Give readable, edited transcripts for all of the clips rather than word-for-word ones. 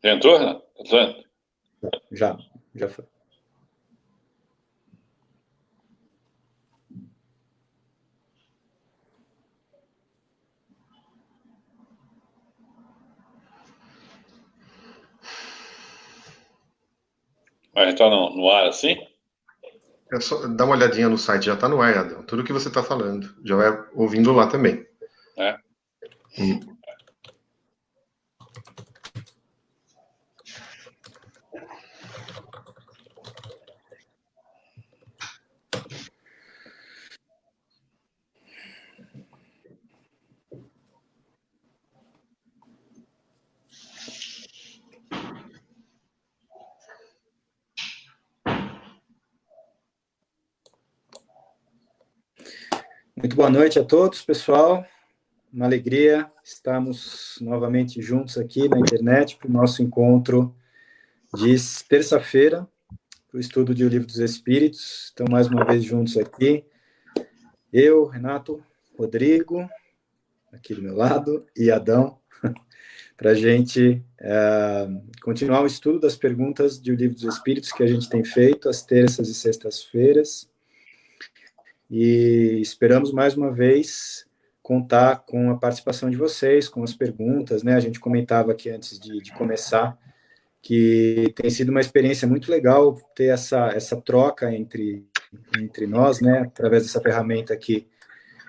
Já entrou, Renato? Já foi. Mas está no ar assim? É só dar uma olhadinha no site, já está no ar, Adão. Tudo que você está falando. Já vai ouvindo lá também. É. Muito boa noite a todos, pessoal. Uma alegria estarmos novamente juntos aqui na internet para o nosso encontro de terça-feira, para o estudo de O Livro dos Espíritos. Estamos mais uma vez juntos aqui. Eu, Renato, Rodrigo, aqui do meu lado, e Adão, para a gente continuar o estudo das perguntas de O Livro dos Espíritos que a gente tem feito às terças e sextas-feiras. E esperamos mais uma vez contar com a participação de vocês, com as perguntas, né? A gente comentava aqui antes de começar que tem sido uma experiência muito legal ter essa troca entre nós, né? Através dessa ferramenta aqui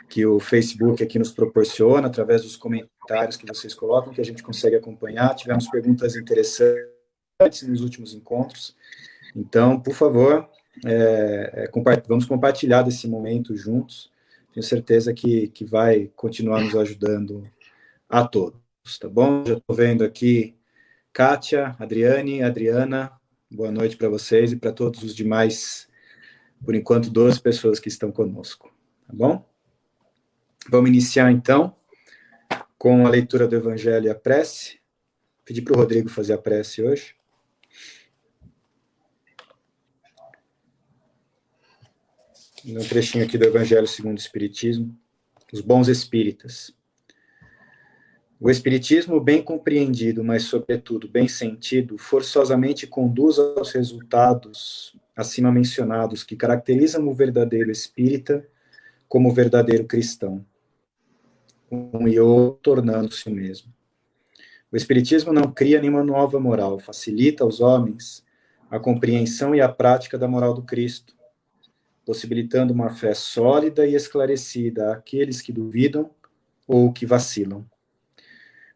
que o Facebook aqui nos proporciona, através dos comentários que vocês colocam, que a gente consegue acompanhar. Tivemos perguntas interessantes nos últimos encontros. Então, por favor, vamos compartilhar desse momento juntos. Tenho certeza que vai continuar nos ajudando a todos, tá bom? Já estou vendo aqui Kátia, Adriane, Adriana, boa noite para vocês e para todos os demais, por enquanto, 12 pessoas que estão conosco, tá bom? Vamos iniciar, então, com a leitura do Evangelho e a prece. Pedi para o Rodrigo fazer a prece hoje. Um trechinho aqui do Evangelho segundo o Espiritismo, os bons espíritas. O Espiritismo, bem compreendido, mas, sobretudo, bem sentido, forçosamente conduz aos resultados acima mencionados que caracterizam o verdadeiro espírita como o verdadeiro cristão, um e outro tornando-se o mesmo. O Espiritismo não cria nenhuma nova moral, facilita aos homens a compreensão e a prática da moral do Cristo, possibilitando uma fé sólida e esclarecida àqueles que duvidam ou que vacilam.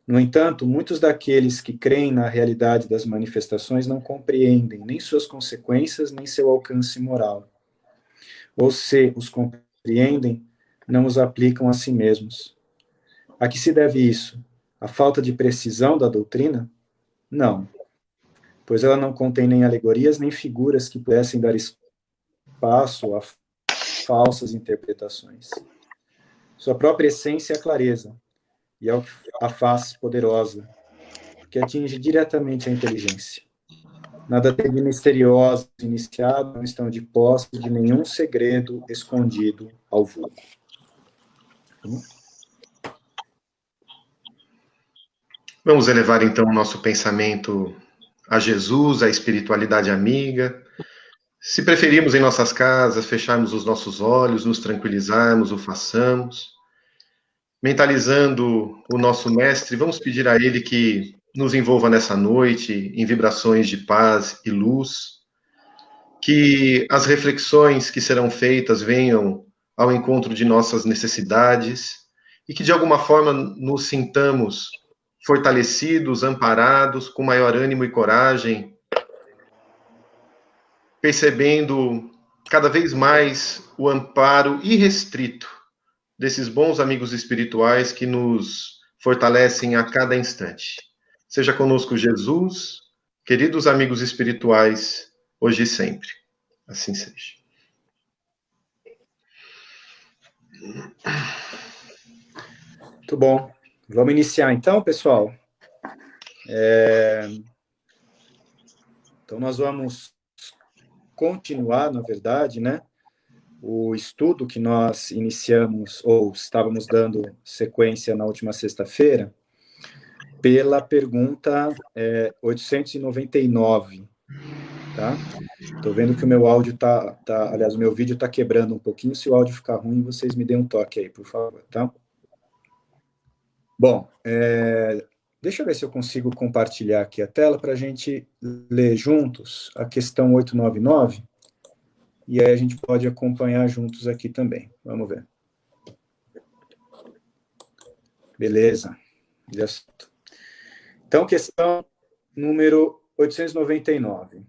No entanto, muitos daqueles que creem na realidade das manifestações não compreendem nem suas consequências, nem seu alcance moral. Ou se os compreendem, não os aplicam a si mesmos. A que se deve isso? A falta de precisão da doutrina? Não, pois ela não contém nem alegorias nem figuras que pudessem dar espaço a falsas interpretações. Sua própria essência é a clareza, e é o que a faz poderosa, porque atinge diretamente a inteligência. Nada teve misterioso iniciado, não estão de posse de nenhum segredo escondido ao vulgo. Vamos elevar, então, o nosso pensamento a Jesus, à espiritualidade amiga. Se preferirmos em nossas casas, fecharmos os nossos olhos, nos tranquilizarmos, o façamos. Mentalizando o nosso mestre, vamos pedir a ele que nos envolva nessa noite em vibrações de paz e luz, que as reflexões que serão feitas venham ao encontro de nossas necessidades e que de alguma forma nos sintamos fortalecidos, amparados, com maior ânimo e coragem, percebendo cada vez mais o amparo irrestrito desses bons amigos espirituais que nos fortalecem a cada instante. Seja conosco Jesus, queridos amigos espirituais, hoje e sempre. Assim seja. Muito bom. Vamos iniciar então, pessoal? Então, nós vamos continuar, na verdade, né, o estudo que nós iniciamos, ou estávamos dando sequência na última sexta-feira, pela pergunta 899, tá? Estou vendo que o meu áudio aliás, o meu vídeo está quebrando um pouquinho. Se o áudio ficar ruim, vocês me deem um toque aí, por favor, tá? Bom, deixa eu ver se eu consigo compartilhar aqui a tela para a gente ler juntos a questão 899, e aí a gente pode acompanhar juntos aqui também. Vamos ver. Beleza. Então, questão número 899.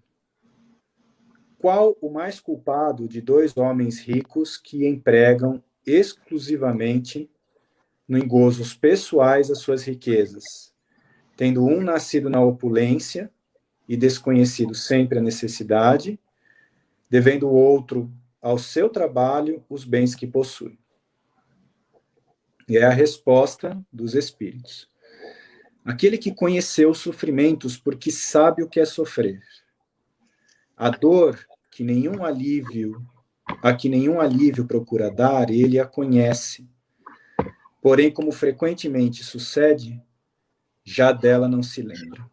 Qual o mais culpado de dois homens ricos que empregam exclusivamente em gozos pessoais as suas riquezas, tendo um nascido na opulência e desconhecido sempre a necessidade, devendo o outro ao seu trabalho os bens que possui? E é a resposta dos espíritos. Aquele que conheceu os sofrimentos porque sabe o que é sofrer. A dor a que nenhum alívio procura dar, ele a conhece. Porém, como frequentemente sucede, já dela não se lembra.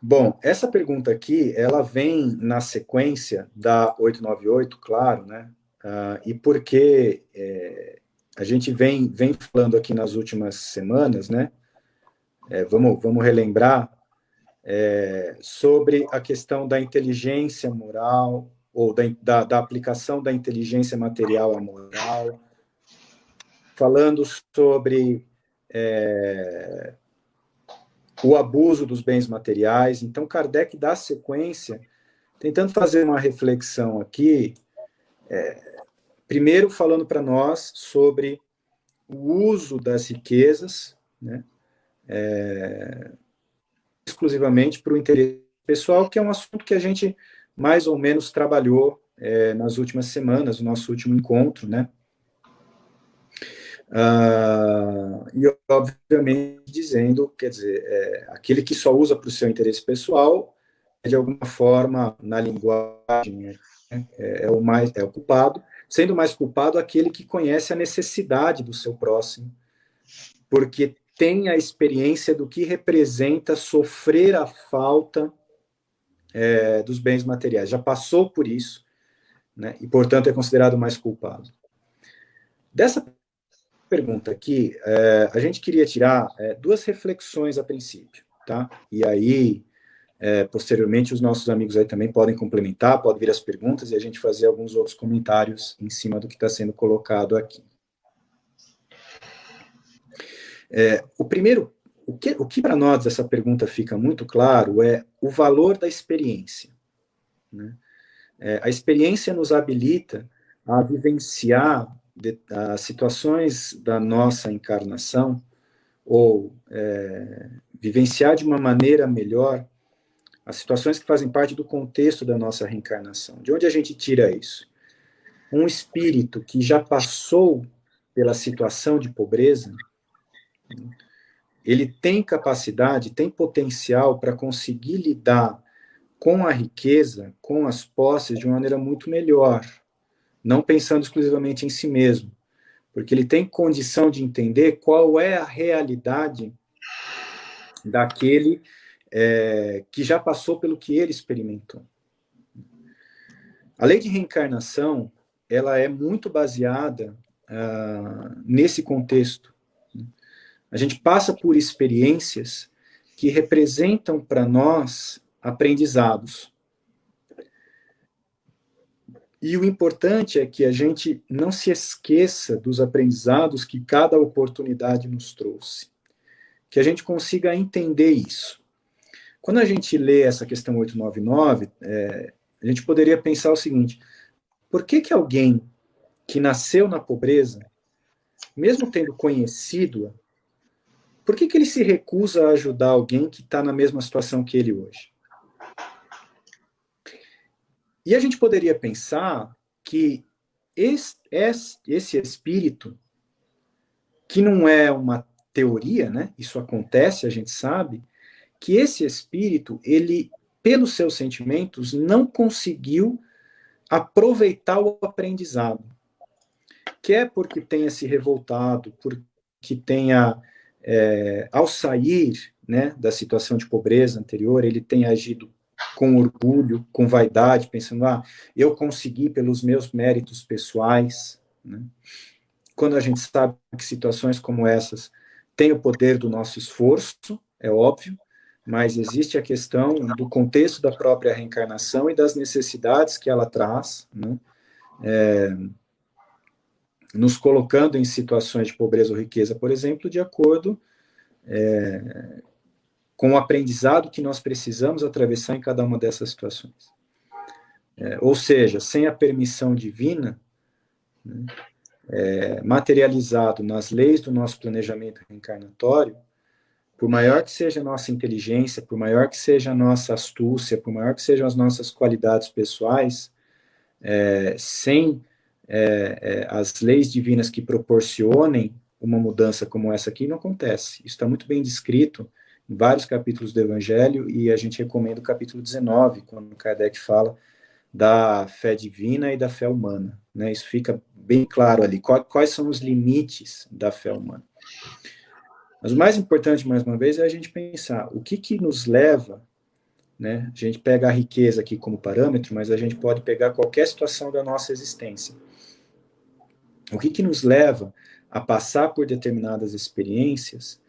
Bom, essa pergunta aqui, ela vem na sequência da 898, claro, né? E porque a gente vem falando aqui nas últimas semanas, né? Vamos relembrar sobre a questão da inteligência moral, ou da aplicação da inteligência material à moral, falando sobre o abuso dos bens materiais. Então, Kardec dá sequência, tentando fazer uma reflexão aqui, primeiro falando para nós sobre o uso das riquezas, né, exclusivamente para o interesse pessoal, que é um assunto que a gente mais ou menos trabalhou nas últimas semanas, no nosso último encontro, né? E, obviamente, dizendo, quer dizer, aquele que só usa para o seu interesse pessoal, de alguma forma, na linguagem, é o culpado, sendo mais culpado aquele que conhece a necessidade do seu próximo, porque tem a experiência do que representa sofrer a falta dos bens materiais, já passou por isso, né, e, portanto, é considerado mais culpado. Dessa pergunta aqui, a gente queria tirar duas reflexões a princípio, tá? E aí, posteriormente, os nossos amigos aí também podem complementar, podem vir as perguntas e a gente fazer alguns outros comentários em cima do que está sendo colocado aqui. O primeiro, o que para nós essa pergunta fica muito claro é o valor da experiência, né? A experiência nos habilita a vivenciar as situações da nossa encarnação, ou vivenciar de uma maneira melhor as situações que fazem parte do contexto da nossa reencarnação. De onde a gente tira isso? Um espírito que já passou pela situação de pobreza, ele tem capacidade, tem potencial para conseguir lidar com a riqueza, com as posses, de uma maneira muito melhor, não pensando exclusivamente em si mesmo, porque ele tem condição de entender qual é a realidade daquele que já passou pelo que ele experimentou. A lei de reencarnação, ela é muito baseada nesse contexto. A gente passa por experiências que representam para nós aprendizados. E o importante é que a gente não se esqueça dos aprendizados que cada oportunidade nos trouxe. Que a gente consiga entender isso. Quando a gente lê essa questão 899, a gente poderia pensar o seguinte: por que alguém que nasceu na pobreza, mesmo tendo conhecido-a, por que ele se recusa a ajudar alguém que está na mesma situação que ele hoje? E a gente poderia pensar que esse espírito, que não é uma teoria, né? Isso acontece, a gente sabe, que esse espírito, ele, pelos seus sentimentos, não conseguiu aproveitar o aprendizado. Quer porque tenha se revoltado, porque tenha ao sair, né, da situação de pobreza anterior, ele tem agido com orgulho, com vaidade, pensando, eu consegui pelos meus méritos pessoais, né? Quando a gente sabe que situações como essas têm o poder do nosso esforço, é óbvio, mas existe a questão do contexto da própria reencarnação e das necessidades que ela traz, né? Nos colocando em situações de pobreza ou riqueza, por exemplo, de acordo com o aprendizado que nós precisamos atravessar em cada uma dessas situações. Ou seja, sem a permissão divina, né, materializado nas leis do nosso planejamento reencarnatório, por maior que seja a nossa inteligência, por maior que seja a nossa astúcia, por maior que sejam as nossas qualidades pessoais, sem as leis divinas que proporcionem uma mudança como essa aqui, não acontece. Isso está muito bem descrito em vários capítulos do Evangelho, e a gente recomenda o capítulo 19, quando Kardec fala da fé divina e da fé humana, né? Isso fica bem claro ali, quais são os limites da fé humana. Mas o mais importante, mais uma vez, é a gente pensar o que nos leva, né? A gente pega a riqueza aqui como parâmetro, mas a gente pode pegar qualquer situação da nossa existência. O que nos leva a passar por determinadas experiências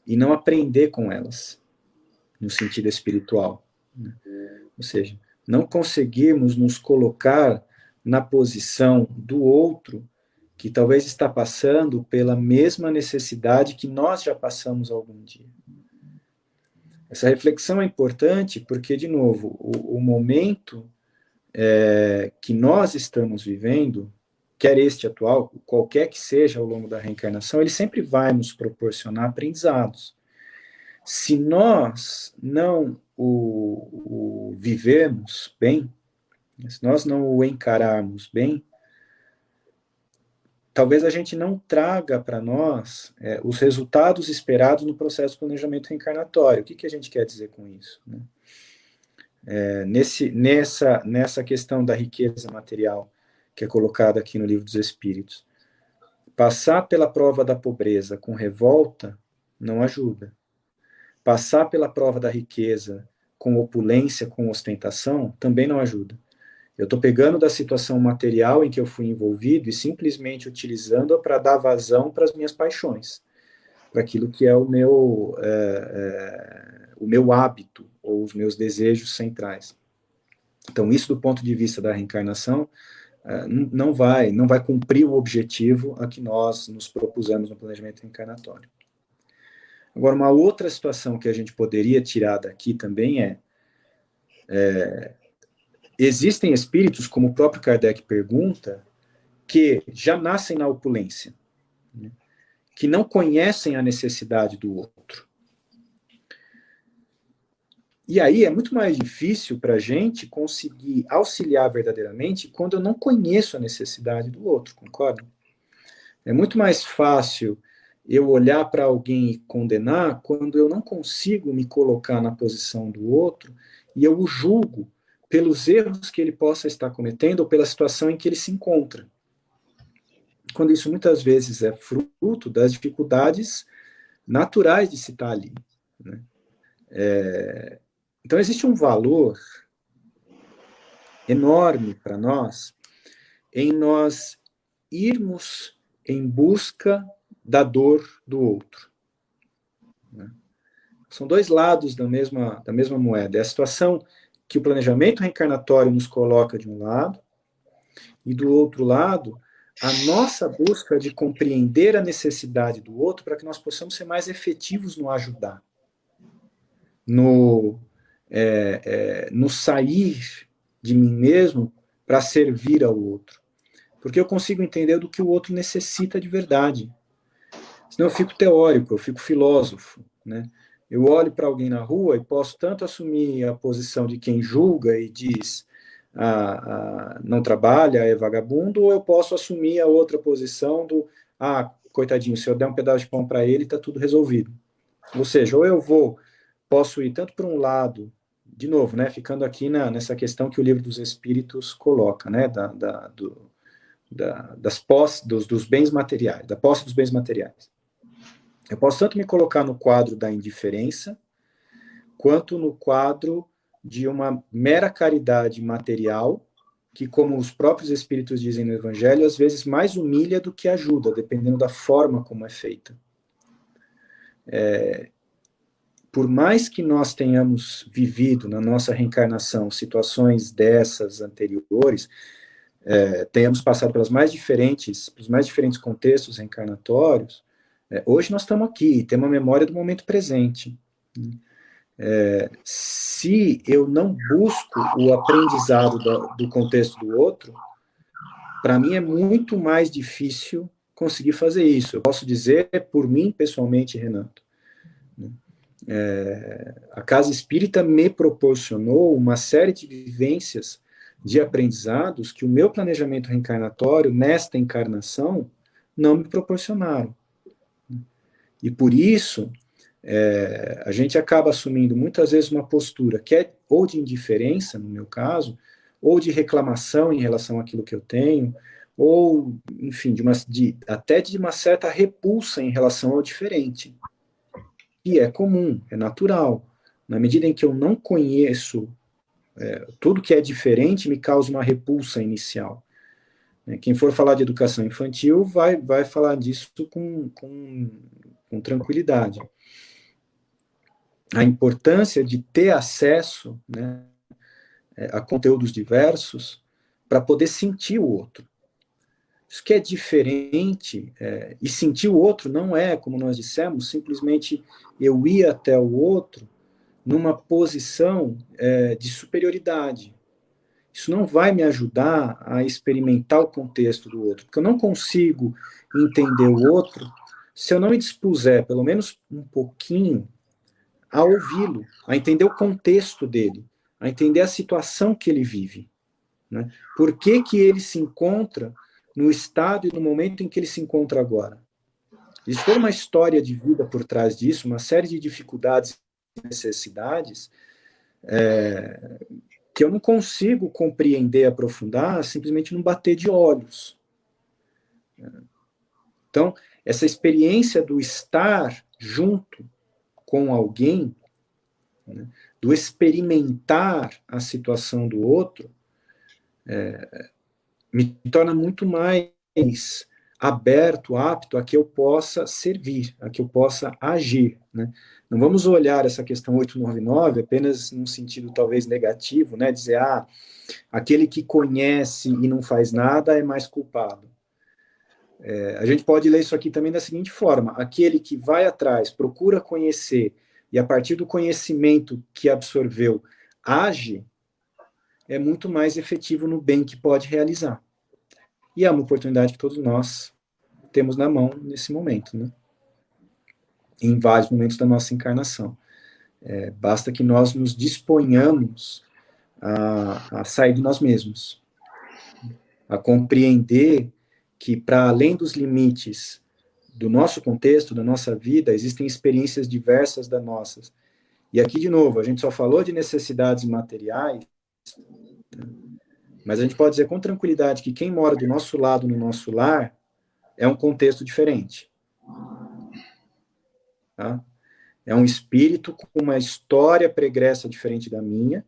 e não aprender com elas, no sentido espiritual, né? Ou seja, não conseguirmos nos colocar na posição do outro que talvez está passando pela mesma necessidade que nós já passamos algum dia. Essa reflexão é importante porque, de novo, o momento que nós estamos vivendo, quer este atual, qualquer que seja ao longo da reencarnação, ele sempre vai nos proporcionar aprendizados. Se nós não o vivermos bem, se nós não o encararmos bem, talvez a gente não traga para nós os resultados esperados no processo de planejamento reencarnatório. O que a gente quer dizer com isso, né? Nessa questão da riqueza material, que é colocada aqui no Livro dos Espíritos, passar pela prova da pobreza com revolta não ajuda. Passar pela prova da riqueza com opulência, com ostentação, também não ajuda. Eu estou pegando da situação material em que eu fui envolvido e simplesmente utilizando-a para dar vazão para as minhas paixões, para aquilo que é o meu hábito ou os meus desejos centrais. Então, isso do ponto de vista da reencarnação não vai cumprir o objetivo a que nós nos propusemos no planejamento reencarnatório. Agora, uma outra situação que a gente poderia tirar daqui também existem espíritos, como o próprio Kardec pergunta, que já nascem na opulência, né? Que não conhecem a necessidade do outro. E aí é muito mais difícil para a gente conseguir auxiliar verdadeiramente quando eu não conheço a necessidade do outro, concorda? É muito mais fácil eu olhar para alguém e condenar quando eu não consigo me colocar na posição do outro e eu o julgo pelos erros que ele possa estar cometendo ou pela situação em que ele se encontra. Quando isso muitas vezes é fruto das dificuldades naturais de se estar ali, né? Então existe um valor enorme para nós em nós irmos em busca da dor do outro, né? São dois lados da mesma moeda. É a situação que o planejamento reencarnatório nos coloca de um lado, e do outro lado, a nossa busca de compreender a necessidade do outro para que nós possamos ser mais efetivos no ajudar, no sair de mim mesmo para servir ao outro. Porque eu consigo entender do que o outro necessita de verdade. Senão eu fico teórico, eu fico filósofo, né? Eu olho para alguém na rua e posso tanto assumir a posição de quem julga e diz não trabalha, é vagabundo, ou eu posso assumir a outra posição do coitadinho, se eu der um pedaço de pão para ele, está tudo resolvido. Ou seja, ou eu posso ir tanto para um lado, de novo, né, ficando aqui nessa questão que o Livro dos Espíritos coloca, né, das posses, dos bens materiais, da posse dos bens materiais. Eu posso tanto me colocar no quadro da indiferença, quanto no quadro de uma mera caridade material, que, como os próprios Espíritos dizem no Evangelho, às vezes mais humilha do que ajuda, dependendo da forma como é feita. Por mais que nós tenhamos vivido na nossa reencarnação situações dessas anteriores, tenhamos passado pelos mais diferentes contextos reencarnatórios, hoje nós estamos aqui, temos a memória do momento presente. Se eu não busco o aprendizado do contexto do outro, para mim é muito mais difícil conseguir fazer isso. Eu posso dizer por mim, pessoalmente, Renato. A Casa Espírita me proporcionou uma série de vivências, de aprendizados, que o meu planejamento reencarnatório, nesta encarnação, não me proporcionaram. E por isso, a gente acaba assumindo muitas vezes uma postura que é ou de indiferença, no meu caso, ou de reclamação em relação àquilo que eu tenho, ou, enfim, até de uma certa repulsa em relação ao diferente. E é comum, é natural. Na medida em que eu não conheço tudo que é diferente, me causa uma repulsa inicial. Quem for falar de educação infantil vai falar disso com tranquilidade. A importância de ter acesso, né, a conteúdos diversos para poder sentir o outro. Isso que é diferente, e sentir o outro não é, como nós dissemos, simplesmente eu ir até o outro numa posição de superioridade. Isso não vai me ajudar a experimentar o contexto do outro, porque eu não consigo entender o outro se eu não me dispuser, pelo menos um pouquinho, a ouvi-lo, a entender o contexto dele, a entender a situação que ele vive. Né? Por que ele se encontra no estado e no momento em que ele se encontra agora? Existe toda uma história de vida por trás disso, uma série de dificuldades e necessidades que eu não consigo compreender, aprofundar, simplesmente num bater de olhos. Então, essa experiência do estar junto com alguém, né, do experimentar a situação do outro, me torna muito mais aberto, apto a que eu possa servir, a que eu possa agir. Né? Não vamos olhar essa questão 899 apenas num sentido talvez negativo, né? Dizer, aquele que conhece e não faz nada é mais culpado. A gente pode ler isso aqui também da seguinte forma: aquele que vai atrás, procura conhecer, e a partir do conhecimento que absorveu, age, é muito mais efetivo no bem que pode realizar. E é uma oportunidade que todos nós temos na mão nesse momento, né? Em vários momentos da nossa encarnação. Basta que nós nos disponhamos a sair de nós mesmos, a compreender que, para além dos limites do nosso contexto, da nossa vida, existem experiências diversas das nossas. E aqui, de novo, a gente só falou de necessidades materiais, mas a gente pode dizer com tranquilidade que quem mora do nosso lado, no nosso lar, é um contexto diferente. Tá? É um espírito com uma história pregressa diferente da minha,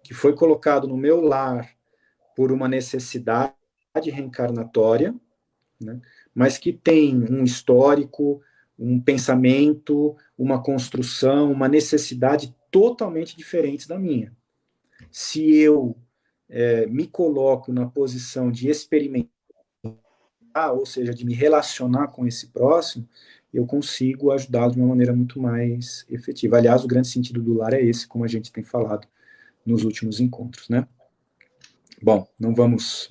que foi colocado no meu lar por uma necessidade reencarnatória, né, mas que tem um histórico, um pensamento, uma construção, uma necessidade totalmente diferentes da minha. Se eu me coloco na posição de experimentar, ou seja, de me relacionar com esse próximo, eu consigo ajudá-lo de uma maneira muito mais efetiva. Aliás, o grande sentido do lar é esse, como a gente tem falado nos últimos encontros, né? Bom, não vamos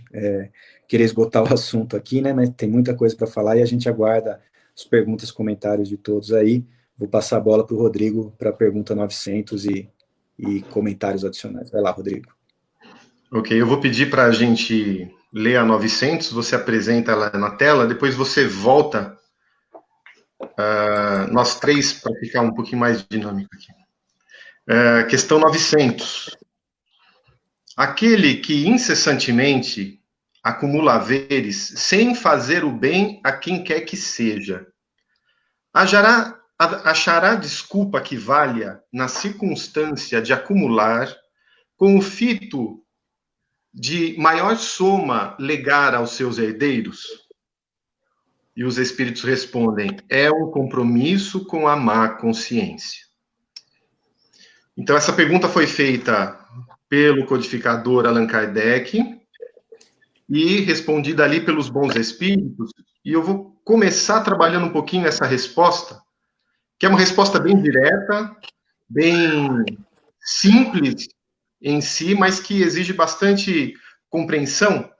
querer esgotar o assunto aqui, né? Mas tem muita coisa para falar e a gente aguarda as perguntas, comentários de todos aí. Vou passar a bola para o Rodrigo para a pergunta 900 e comentários adicionais. Vai lá, Rodrigo. Ok, eu vou pedir para a gente ler a 900, você apresenta ela na tela, depois você volta nós três para ficar um pouquinho mais dinâmico aqui. Questão 900. Aquele que incessantemente acumula haveres sem fazer o bem a quem quer que seja, achará desculpa que valha na circunstância de acumular, com o fito de maior soma legar aos seus herdeiros? E os espíritos respondem: é um compromisso com a má consciência. Então, essa pergunta foi feita pelo codificador Allan Kardec e respondida ali pelos bons espíritos. E eu vou começar trabalhando um pouquinho essa resposta, que é uma resposta bem direta, bem simples em si, mas que exige bastante compreensão,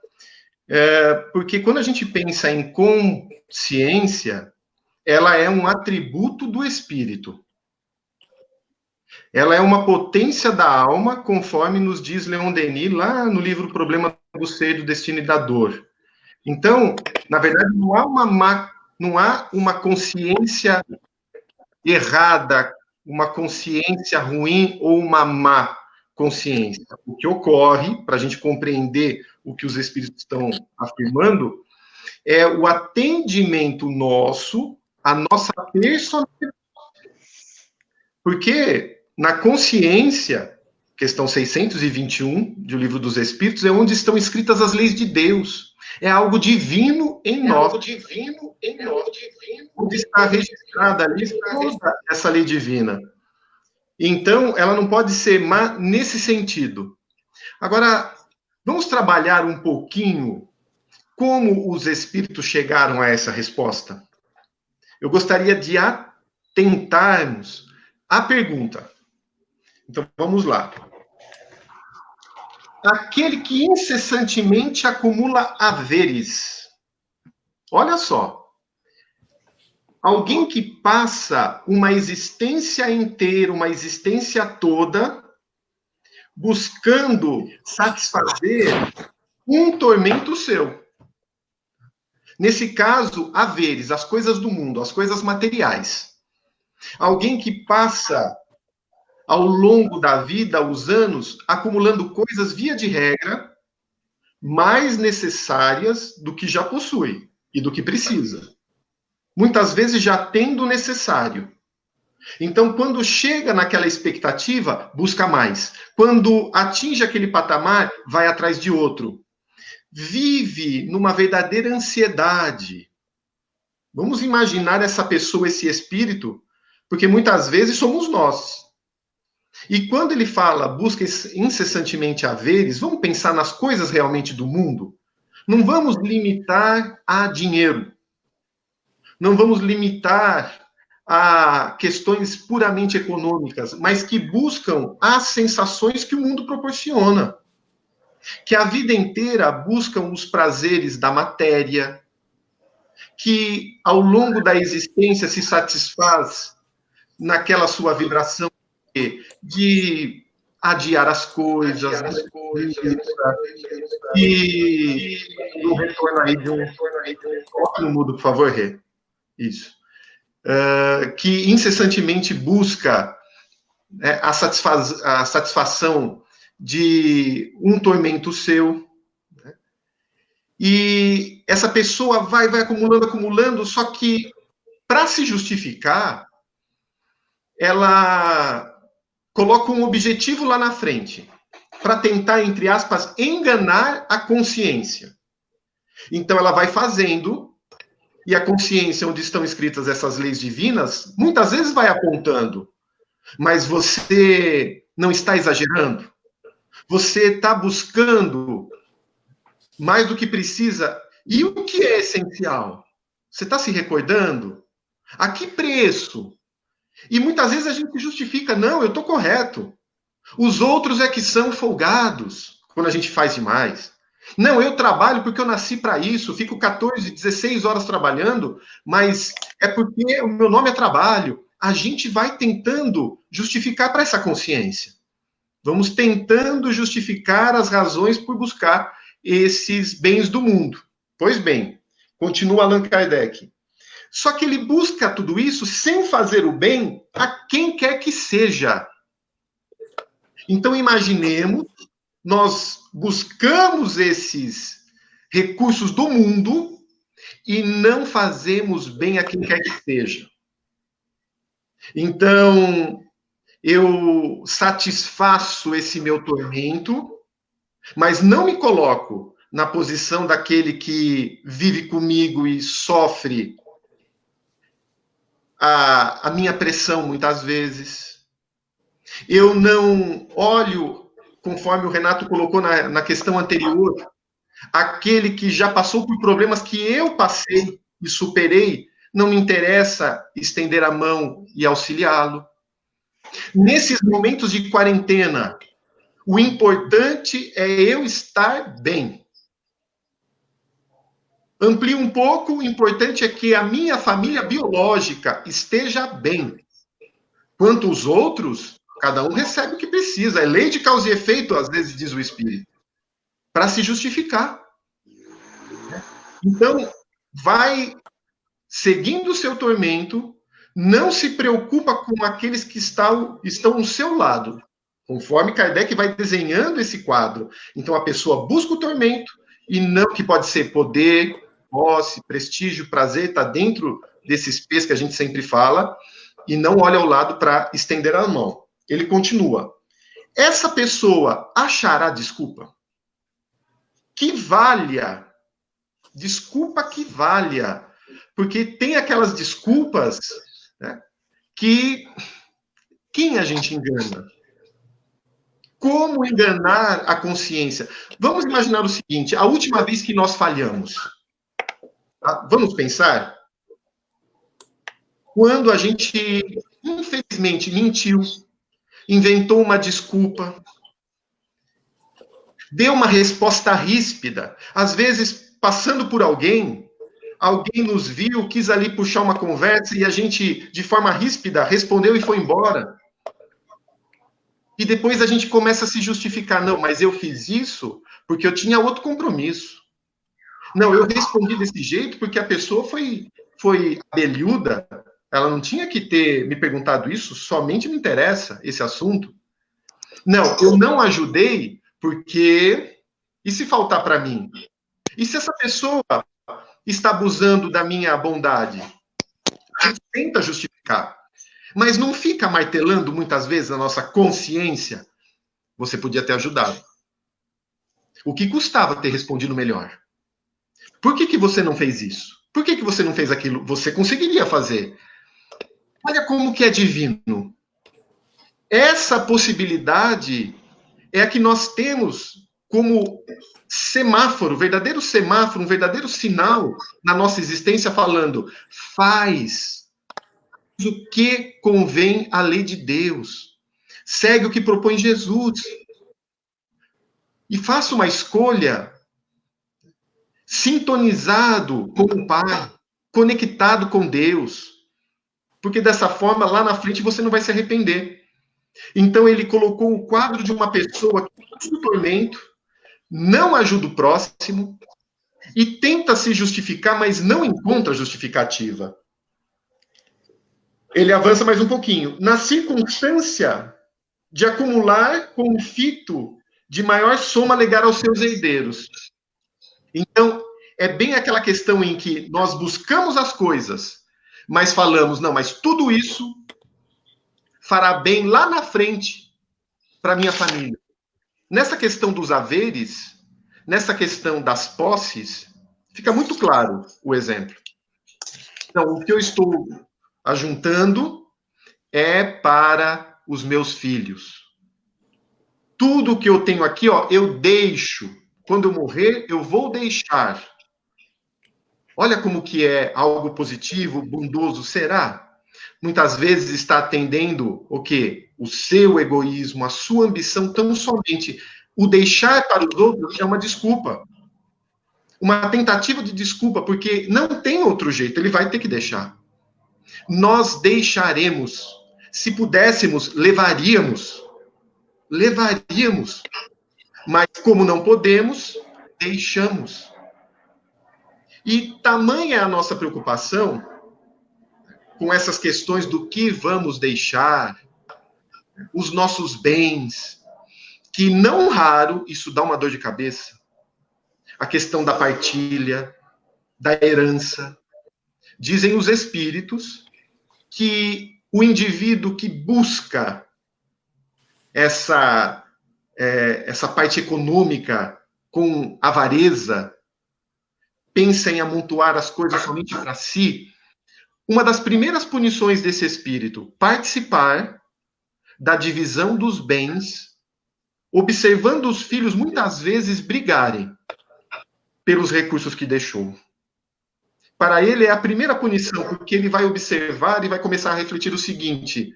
porque quando a gente pensa em consciência, ela é um atributo do espírito. Ela é uma potência da alma, conforme nos diz Leon Denis lá no livro Problema do Ser, do Destino e da Dor. Então, na verdade, não há uma consciência errada, uma consciência ruim ou uma má consciência. O que ocorre, para a gente compreender o que os espíritos estão afirmando, é o atendimento nosso à nossa personalidade. Porque na consciência, questão 621 do Livro dos Espíritos, é onde estão escritas as leis de Deus. É algo divino em nós. Onde está registrada ali toda essa lei divina. Então, ela não pode ser má nesse sentido. Agora, vamos trabalhar um pouquinho como os espíritos chegaram a essa resposta. Eu gostaria de atentarmos à pergunta. Então, vamos lá. Aquele que incessantemente acumula haveres. Olha só. Alguém que passa uma existência inteira, uma existência toda, buscando satisfazer um tormento seu. Nesse caso, haveres, as coisas do mundo, as coisas materiais. Alguém que passa ao longo da vida, os anos, acumulando coisas, via de regra, mais necessárias do que já possui e do que precisa. Muitas vezes já tendo o necessário. Então, quando chega naquela expectativa, busca mais. Quando atinge aquele patamar, vai atrás de outro. Vive numa verdadeira ansiedade. Vamos imaginar essa pessoa, esse espírito, porque muitas vezes somos nós. E quando ele fala, busca incessantemente haveres, vamos pensar nas coisas realmente do mundo? Não vamos limitar a dinheiro. Não vamos limitar a questões puramente econômicas, mas que buscam as sensações que o mundo proporciona. Que a vida inteira buscam os prazeres da matéria, que ao longo da existência se satisfaz naquela sua vibração de adiar as coisas, e no retorno aí de coloque no mudo, por favor, Rê. Isso. Que incessantemente busca a satisfação de um tormento seu. Né? E essa pessoa vai acumulando, só que, para se justificar, ela coloca um objetivo lá na frente, para tentar, entre aspas, enganar a consciência. Então, ela vai fazendo, e a consciência, onde estão escritas essas leis divinas, muitas vezes vai apontando, mas você não está exagerando? Você está buscando mais do que precisa? E o que é essencial? Você está se recordando? A que preço? E muitas vezes a gente justifica, não, eu estou correto. Os outros é que são folgados, quando a gente faz demais. Não, eu trabalho porque eu nasci para isso, fico 14, 16 horas trabalhando, mas é porque o meu nome é trabalho. A gente vai tentando justificar para essa consciência. Vamos tentando justificar as razões por buscar esses bens do mundo. Pois bem, continua Allan Kardec. Só que ele busca tudo isso sem fazer o bem a quem quer que seja. Então, imaginemos, nós buscamos esses recursos do mundo e não fazemos bem a quem quer que seja. Então, eu satisfaço esse meu tormento, mas não me coloco na posição daquele que vive comigo e sofre a minha pressão muitas vezes. Eu não olho, conforme o Renato colocou na questão anterior, aquele que já passou por problemas que eu passei e superei, não me interessa estender a mão e auxiliá-lo. Nesses momentos de quarentena, o importante é eu estar bem. Amplio um pouco, o importante é que a minha família biológica esteja bem. Quanto os outros, cada um recebe o que precisa. É lei de causa e efeito, às vezes diz o Espírito, para se justificar. Então, vai seguindo o seu tormento, não se preocupa com aqueles que estão ao seu lado. Conforme Kardec vai desenhando esse quadro. Então, a pessoa busca o tormento, e não que pode ser poder, posse, prestígio, prazer, está dentro desses P's que a gente sempre fala, e não olha ao lado para estender a mão. Ele continua. Essa pessoa achará desculpa? Que valha. Desculpa que valha. Porque tem aquelas desculpas, né, que quem a gente engana? Como enganar a consciência? Vamos imaginar o seguinte, a última vez que nós falhamos. Tá? Vamos pensar? Quando a gente, infelizmente, mentiu, inventou uma desculpa, deu uma resposta ríspida, às vezes passando por alguém nos viu, quis ali puxar uma conversa e a gente, de forma ríspida, respondeu e foi embora. E depois a gente começa a se justificar. Não, mas eu fiz isso porque eu tinha outro compromisso. Não, eu respondi desse jeito porque a pessoa foi abelhuda. Ela não tinha que ter me perguntado isso, somente me interessa esse assunto. Não, eu não ajudei porque... E se faltar para mim? E se essa pessoa está abusando da minha bondade? A gente tenta justificar. Mas não fica martelando muitas vezes a nossa consciência? Você podia ter ajudado. O que custava ter respondido melhor? Por que você não fez isso? Por que você não fez aquilo? Você conseguiria fazer. Olha como que é divino. Essa possibilidade é a que nós temos como semáforo, um verdadeiro sinal na nossa existência falando, faz o que convém à lei de Deus. Segue o que propõe Jesus. E faça uma escolha sintonizado com o Pai, conectado com Deus. Porque dessa forma, lá na frente, você não vai se arrepender. Então, ele colocou o quadro de uma pessoa que passa o tormento, não ajuda o próximo, e tenta se justificar, mas não encontra justificativa. Ele avança mais um pouquinho. Na circunstância de acumular conflito de maior soma legar aos seus herdeiros. Então, é bem aquela questão em que nós buscamos as coisas, mas falamos, não, mas tudo isso fará bem lá na frente para minha família. Nessa questão dos haveres, nessa questão das posses, fica muito claro o exemplo. Então, o que eu estou ajuntando é para os meus filhos. Tudo que eu tenho aqui, ó, eu deixo. Quando eu morrer, eu vou deixar. Olha como que é algo positivo, bondoso, será? Muitas vezes está atendendo o quê? O seu egoísmo, a sua ambição, tão somente. O deixar para os outros é uma desculpa. Uma tentativa de desculpa, porque não tem outro jeito, ele vai ter que deixar. Nós deixaremos. Se pudéssemos, levaríamos. Levaríamos. Mas como não podemos, deixamos. E tamanha é a nossa preocupação com essas questões do que vamos deixar, os nossos bens, que não raro isso dá uma dor de cabeça. A questão da partilha, da herança. Dizem os espíritos que o indivíduo que busca essa parte econômica com avareza, pensa em amontoar as coisas somente para si, uma das primeiras punições desse espírito, participar da divisão dos bens, observando os filhos muitas vezes brigarem pelos recursos que deixou. Para ele é a primeira punição, porque ele vai observar e vai começar a refletir o seguinte: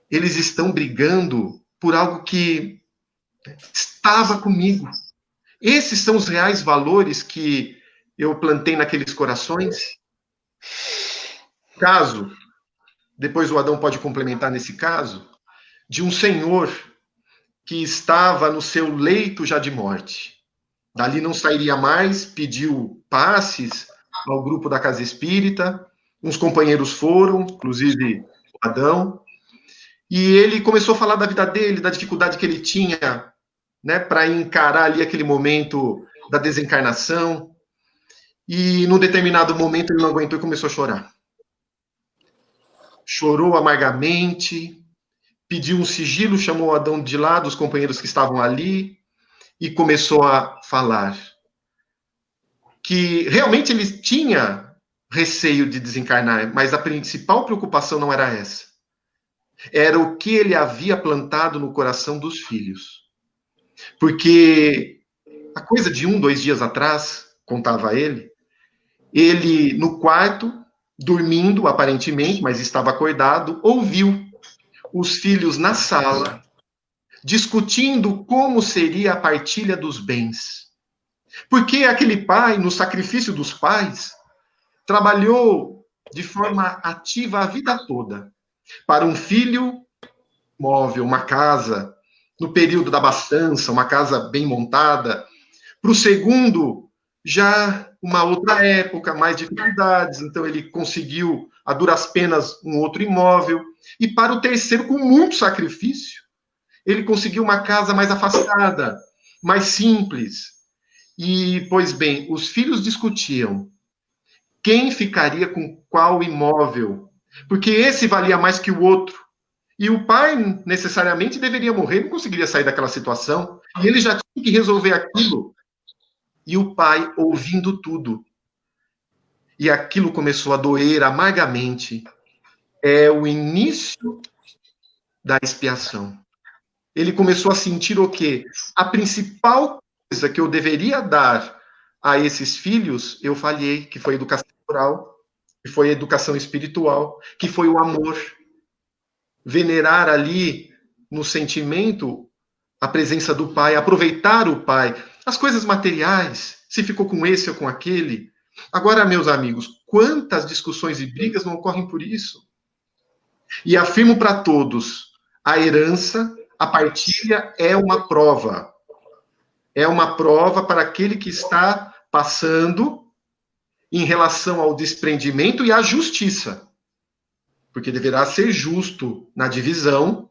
eles estão brigando por algo que estava comigo. Esses são os reais valores que eu plantei naqueles corações. Caso, depois o Adão pode complementar nesse caso, de um senhor que estava no seu leito já de morte. Dali não sairia mais, pediu passes ao grupo da Casa Espírita, uns companheiros foram, inclusive o Adão, e ele começou a falar da vida dele, da dificuldade que ele tinha, né, para encarar ali aquele momento da desencarnação, e num determinado momento ele não aguentou e começou a chorar. Chorou amargamente, pediu um sigilo, chamou o Adão de lá, dos companheiros que estavam ali, e começou a falar que realmente ele tinha receio de desencarnar, mas a principal preocupação não era essa. Era o que ele havia plantado no coração dos filhos. Porque a coisa de 2 dias atrás, contava ele no quarto, dormindo aparentemente, mas estava acordado, ouviu os filhos na sala discutindo como seria a partilha dos bens. Porque aquele pai, no sacrifício dos pais, trabalhou de forma ativa a vida toda. Para um filho, móvel, uma casa, no período da abastança, uma casa bem montada. Para o segundo, já uma outra época, mais dificuldades, então ele conseguiu, a duras penas, um outro imóvel. E para o terceiro, com muito sacrifício, ele conseguiu uma casa mais afastada, mais simples. E, pois bem, os filhos discutiam quem ficaria com qual imóvel, porque esse valia mais que o outro. E o pai, necessariamente, deveria morrer, não conseguiria sair daquela situação. E ele já tinha que resolver aquilo. E o pai, ouvindo tudo. E aquilo começou a doer amargamente. É o início da expiação. Ele começou a sentir o quê? A principal coisa que eu deveria dar a esses filhos, eu falhei, que foi a educação moral, que foi a educação espiritual, que foi o amor. Venerar ali, no sentimento, a presença do pai, aproveitar o pai. As coisas materiais, se ficou com esse ou com aquele. Agora, meus amigos, quantas discussões e brigas não ocorrem por isso? E afirmo para todos, a herança, a partilha é uma prova. É uma prova para aquele que está passando em relação ao desprendimento e à justiça. Porque deverá ser justo na divisão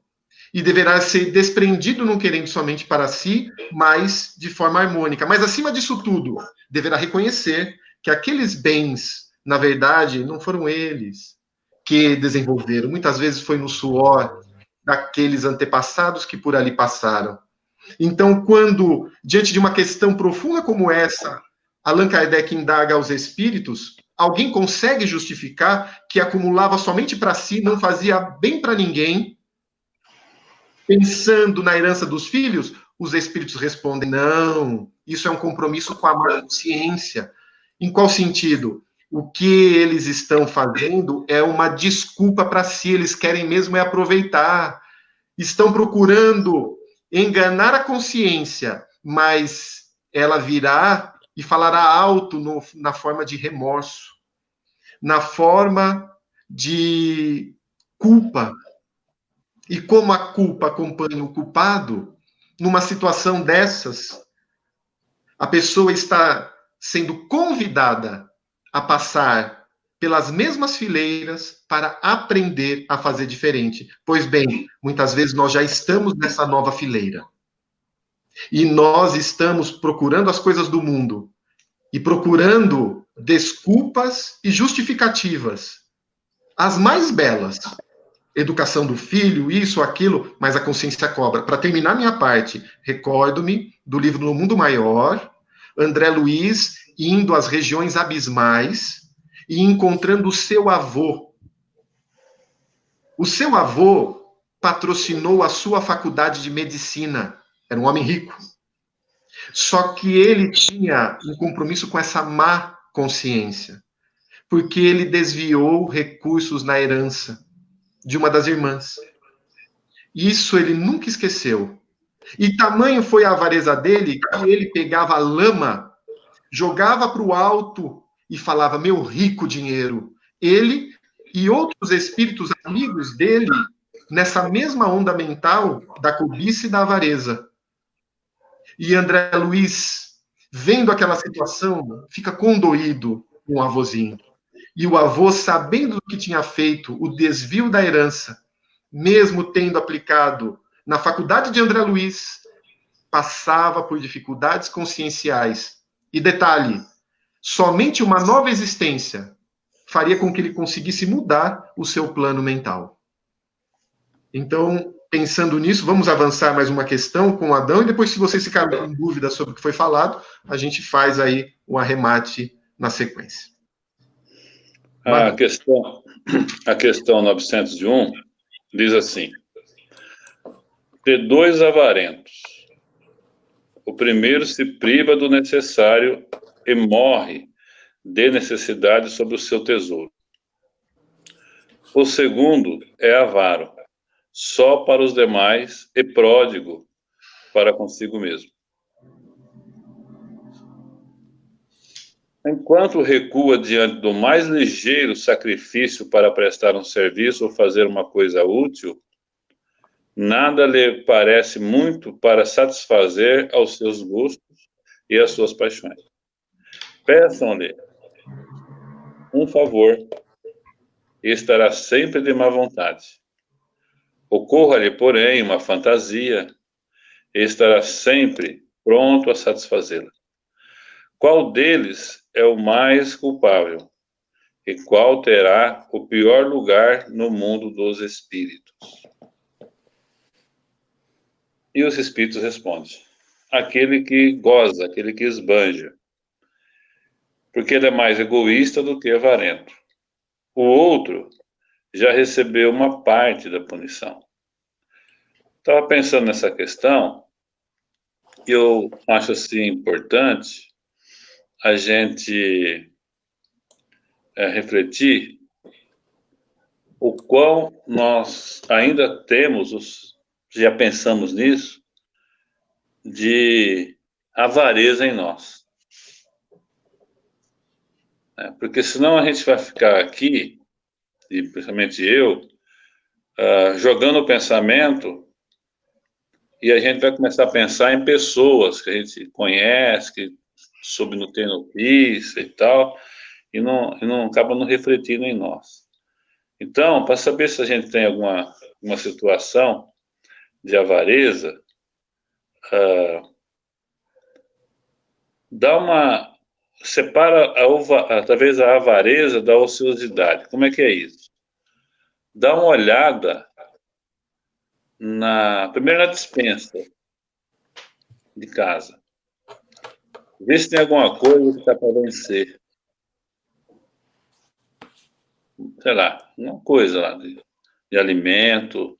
e deverá ser desprendido, não querendo somente para si, mas de forma harmônica. Mas, acima disso tudo, deverá reconhecer que aqueles bens, na verdade, não foram eles que desenvolveram. Muitas vezes foi no suor daqueles antepassados que por ali passaram. Então, quando, diante de uma questão profunda como essa, Allan Kardec indaga aos espíritos, alguém consegue justificar que acumulava somente para si, não fazia bem para ninguém, pensando na herança dos filhos? Os espíritos respondem, não, isso é um compromisso com a má consciência. Em qual sentido? O que eles estão fazendo é uma desculpa para si, eles querem mesmo é aproveitar. Estão procurando enganar a consciência, mas ela virá e falará alto na forma de remorso, na forma de culpa. E como a culpa acompanha o culpado, numa situação dessas, a pessoa está sendo convidada a passar pelas mesmas fileiras para aprender a fazer diferente. Pois bem, muitas vezes nós já estamos nessa nova fileira. E nós estamos procurando as coisas do mundo e procurando desculpas e justificativas, as mais belas, educação do filho, isso, aquilo, mas a consciência cobra. Para terminar minha parte, recordo-me do livro No Mundo Maior, André Luiz indo às regiões abismais e encontrando o seu avô. O seu avô patrocinou a sua faculdade de medicina. Era um homem rico. Só que ele tinha um compromisso com essa má consciência, porque ele desviou recursos na herança de uma das irmãs. Isso ele nunca esqueceu. E tamanho foi a avareza dele que ele pegava a lama, jogava para o alto e falava: meu rico dinheiro. Ele e outros espíritos amigos dele, nessa mesma onda mental da cobiça e da avareza. E André Luiz, vendo aquela situação, fica condoído com o avôzinho. E o avô, sabendo do que tinha feito, o desvio da herança, mesmo tendo aplicado na faculdade de André Luiz, passava por dificuldades conscienciais. E detalhe, somente uma nova existência faria com que ele conseguisse mudar o seu plano mental. Então, pensando nisso, vamos avançar mais uma questão com o Adão, e depois, se vocês ficarem com dúvida sobre o que foi falado, a gente faz aí um arremate na sequência. A questão 901 diz assim: de dois avarentos, o primeiro se priva do necessário e morre de necessidade sobre o seu tesouro. O segundo é avaro, só para os demais, e pródigo para consigo mesmo. Enquanto recua diante do mais ligeiro sacrifício para prestar um serviço ou fazer uma coisa útil, nada lhe parece muito para satisfazer aos seus gostos e às suas paixões. Peçam-lhe um favor e estará sempre de má vontade. Ocorra-lhe, porém, uma fantasia e estará sempre pronto a satisfazê-la. Qual deles é o mais culpável? E qual terá o pior lugar no mundo dos espíritos? E os espíritos respondem: aquele que goza, aquele que esbanja, porque ele é mais egoísta do que avarento. O outro já recebeu uma parte da punição. Estava pensando nessa questão, e eu acho assim importante a gente refletir o quão nós ainda temos, já pensamos nisso, de avareza em nós. Porque senão a gente vai ficar aqui, e principalmente eu, jogando o pensamento, e a gente vai começar a pensar em pessoas que a gente conhece, que não tem notícia e tal, e não acaba não refletindo em nós. Então, para saber se a gente tem alguma situação de avareza, separa através da avareza da ociosidade. Como é que é isso? Dá uma olhada primeiro na despensa de casa. Vê se tem alguma coisa que está para vencer. Sei lá, uma coisa lá de alimento,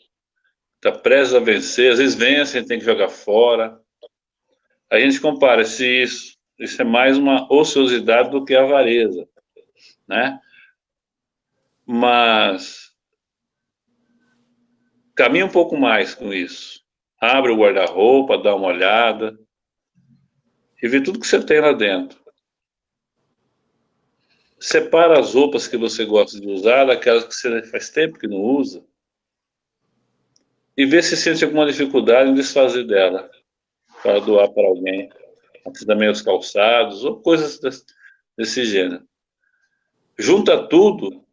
está prestes a vencer, às vezes vence, a gente tem que jogar fora. A gente compara se isso é mais uma ociosidade do que avareza, né? Mas caminha um pouco mais com isso. Abre o guarda-roupa, dá uma olhada e vê tudo que você tem lá dentro. Separa as roupas que você gosta de usar daquelas que você faz tempo que não usa e vê se sente alguma dificuldade em desfazer dela para doar para alguém. Também os calçados ou coisas desse gênero. Junta tudo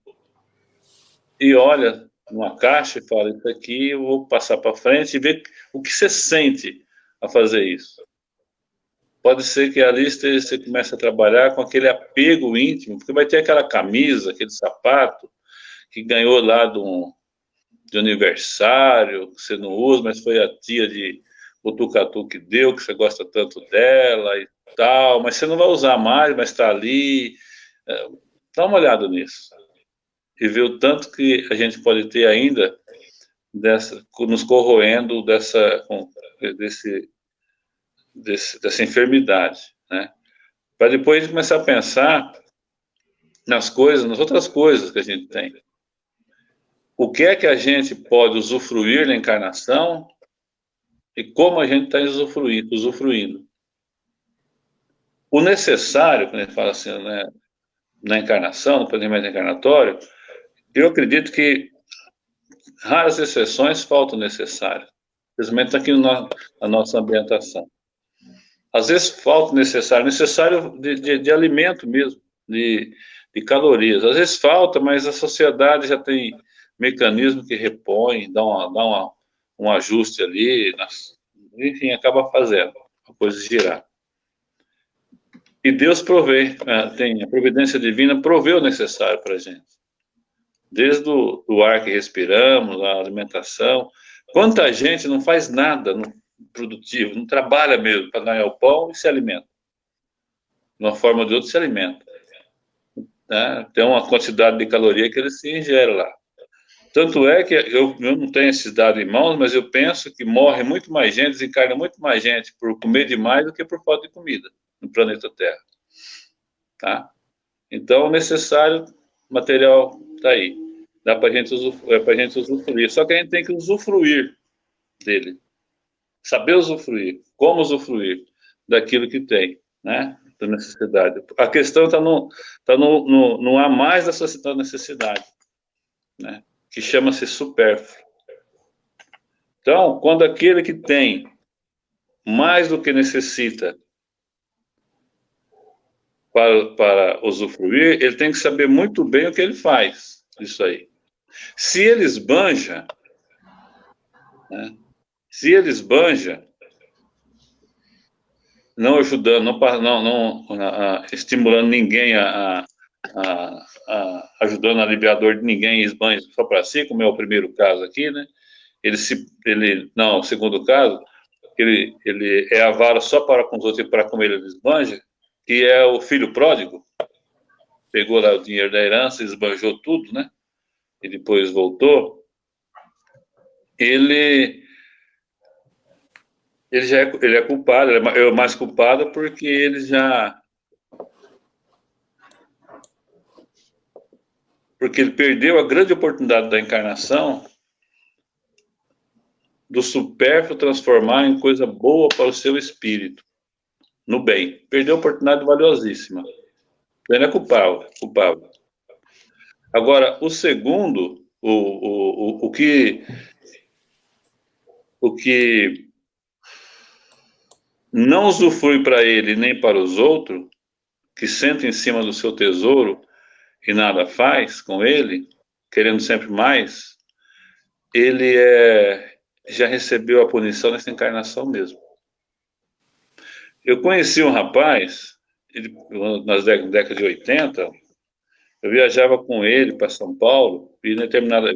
e olha numa caixa e fala: isso aqui eu vou passar para frente, e ver o que você sente a fazer isso. Pode ser que ali você comece a trabalhar com aquele apego íntimo, porque vai ter aquela camisa, aquele sapato que ganhou lá de aniversário, que você não usa, mas foi a tia de Botucatu que deu, que você gosta tanto dela e tal, mas você não vai usar mais, mas está ali. Dá uma olhada nisso. E ver o tanto que a gente pode ter ainda nos corroendo dessa enfermidade, né? Para depois a gente começar a pensar nas outras coisas que a gente tem. O que é que a gente pode usufruir na encarnação e como a gente está usufruindo. O necessário, quando a gente fala assim, né, na encarnação, no planejamento encarnatório, eu acredito que raras exceções falta o necessário, principalmente aqui na nossa ambientação. Às vezes falta o necessário de alimento mesmo, de calorias. Às vezes falta, mas a sociedade já tem mecanismo que repõe, dá um ajuste ali, enfim, acaba fazendo a coisa girar. E Deus provê, tem a providência divina provê o necessário para a gente. Desde o ar que respiramos, a alimentação. Quanta gente não faz nada produtivo, não trabalha mesmo para ganhar o pão e se alimenta. De uma forma ou de outra se alimenta. Né? Tem uma quantidade de caloria que ele se ingere lá. Tanto é que eu não tenho esses dados em mãos, mas eu penso que morre muito mais gente, desencarna muito mais gente por comer demais do que por falta de comida no planeta Terra. Tá? Então, o necessário material está aí. Dá para a gente usufruir. Só que a gente tem que usufruir dele. Saber usufruir. Como usufruir daquilo que tem, né? Da necessidade. A questão está no a mais da necessidade, né? Que chama-se supérfluo. Então, quando aquele que tem mais do que necessita para usufruir, ele tem que saber muito bem o que ele faz, isso aí. Se ele esbanja, né? Se ele esbanja, não ajudando, não estimulando ninguém ajudando a aliviador de ninguém, esbanja só para si, como é o primeiro caso aqui, né? O segundo caso, ele é avaro só para com os outros e para com ele esbanja, que é o filho pródigo, pegou lá o dinheiro da herança, esbanjou tudo, né? E depois voltou. Ele é culpado, ele é o mais culpado porque ele perdeu a grande oportunidade da encarnação do supérfluo transformar em coisa boa para o seu espírito, no bem. Perdeu a oportunidade valiosíssima. Ele é culpável. Agora, o segundo, o que não usufrui para ele nem para os outros, que senta em cima do seu tesouro e nada faz com ele, querendo sempre mais, ele já recebeu a punição nessa encarnação mesmo. Eu conheci um rapaz, nas décadas de 80, eu viajava com ele para São Paulo, e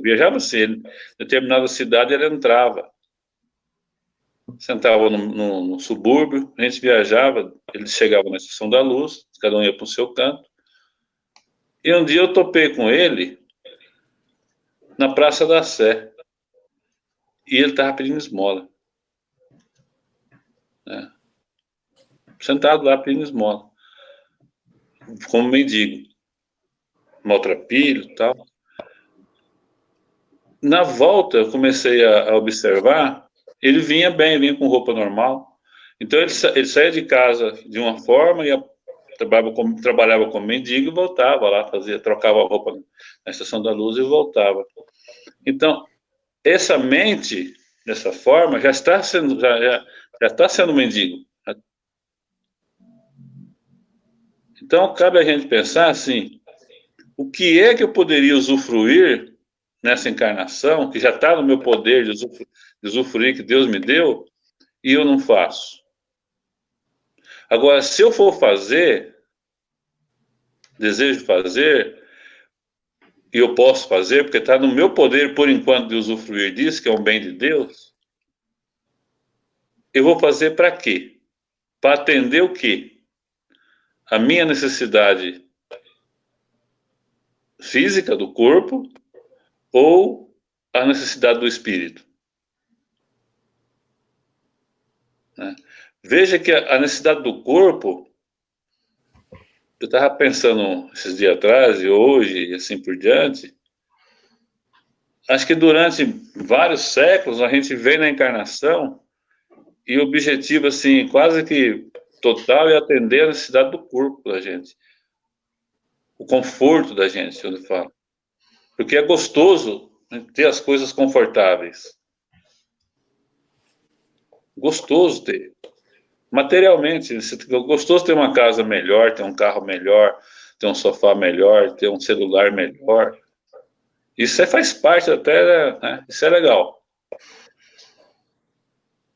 viajava assim, em determinada cidade ele entrava. Sentava no subúrbio, a gente viajava, ele chegava na Estação da Luz, cada um ia para o seu canto. E um dia eu topei com ele na Praça da Sé. E ele estava pedindo esmola. Né? Sentado lá pedindo esmola. Como mendigo. Maltrapilho e tal. Na volta, eu comecei a observar, ele vinha com roupa normal. Então, ele saía de casa de uma forma, trabalhava como mendigo e voltava lá, trocava a roupa na Estação da Luz e voltava. Então, essa mente, dessa forma, já está sendo mendigo. Então, cabe a gente pensar assim, o que é que eu poderia usufruir nessa encarnação, que já está no meu poder de usufruir, que Deus me deu, e eu não faço? Agora, se eu for fazer, desejo fazer, e eu posso fazer, porque está no meu poder, por enquanto, de usufruir disso, que é um bem de Deus, eu vou fazer para quê? Para atender o quê? A minha necessidade física do corpo ou a necessidade do espírito? Né? Veja que a necessidade do corpo, eu estava pensando esses dias atrás e hoje e assim por diante, acho que durante vários séculos a gente vem na encarnação e o objetivo assim quase que total é atender a necessidade do corpo da gente, o conforto da gente, eu falo, porque é gostoso ter as coisas confortáveis, gostoso ter. Materialmente, é gostoso ter uma casa melhor, ter um carro melhor, ter um sofá melhor, ter um celular melhor. Isso faz parte até, né? Isso é legal.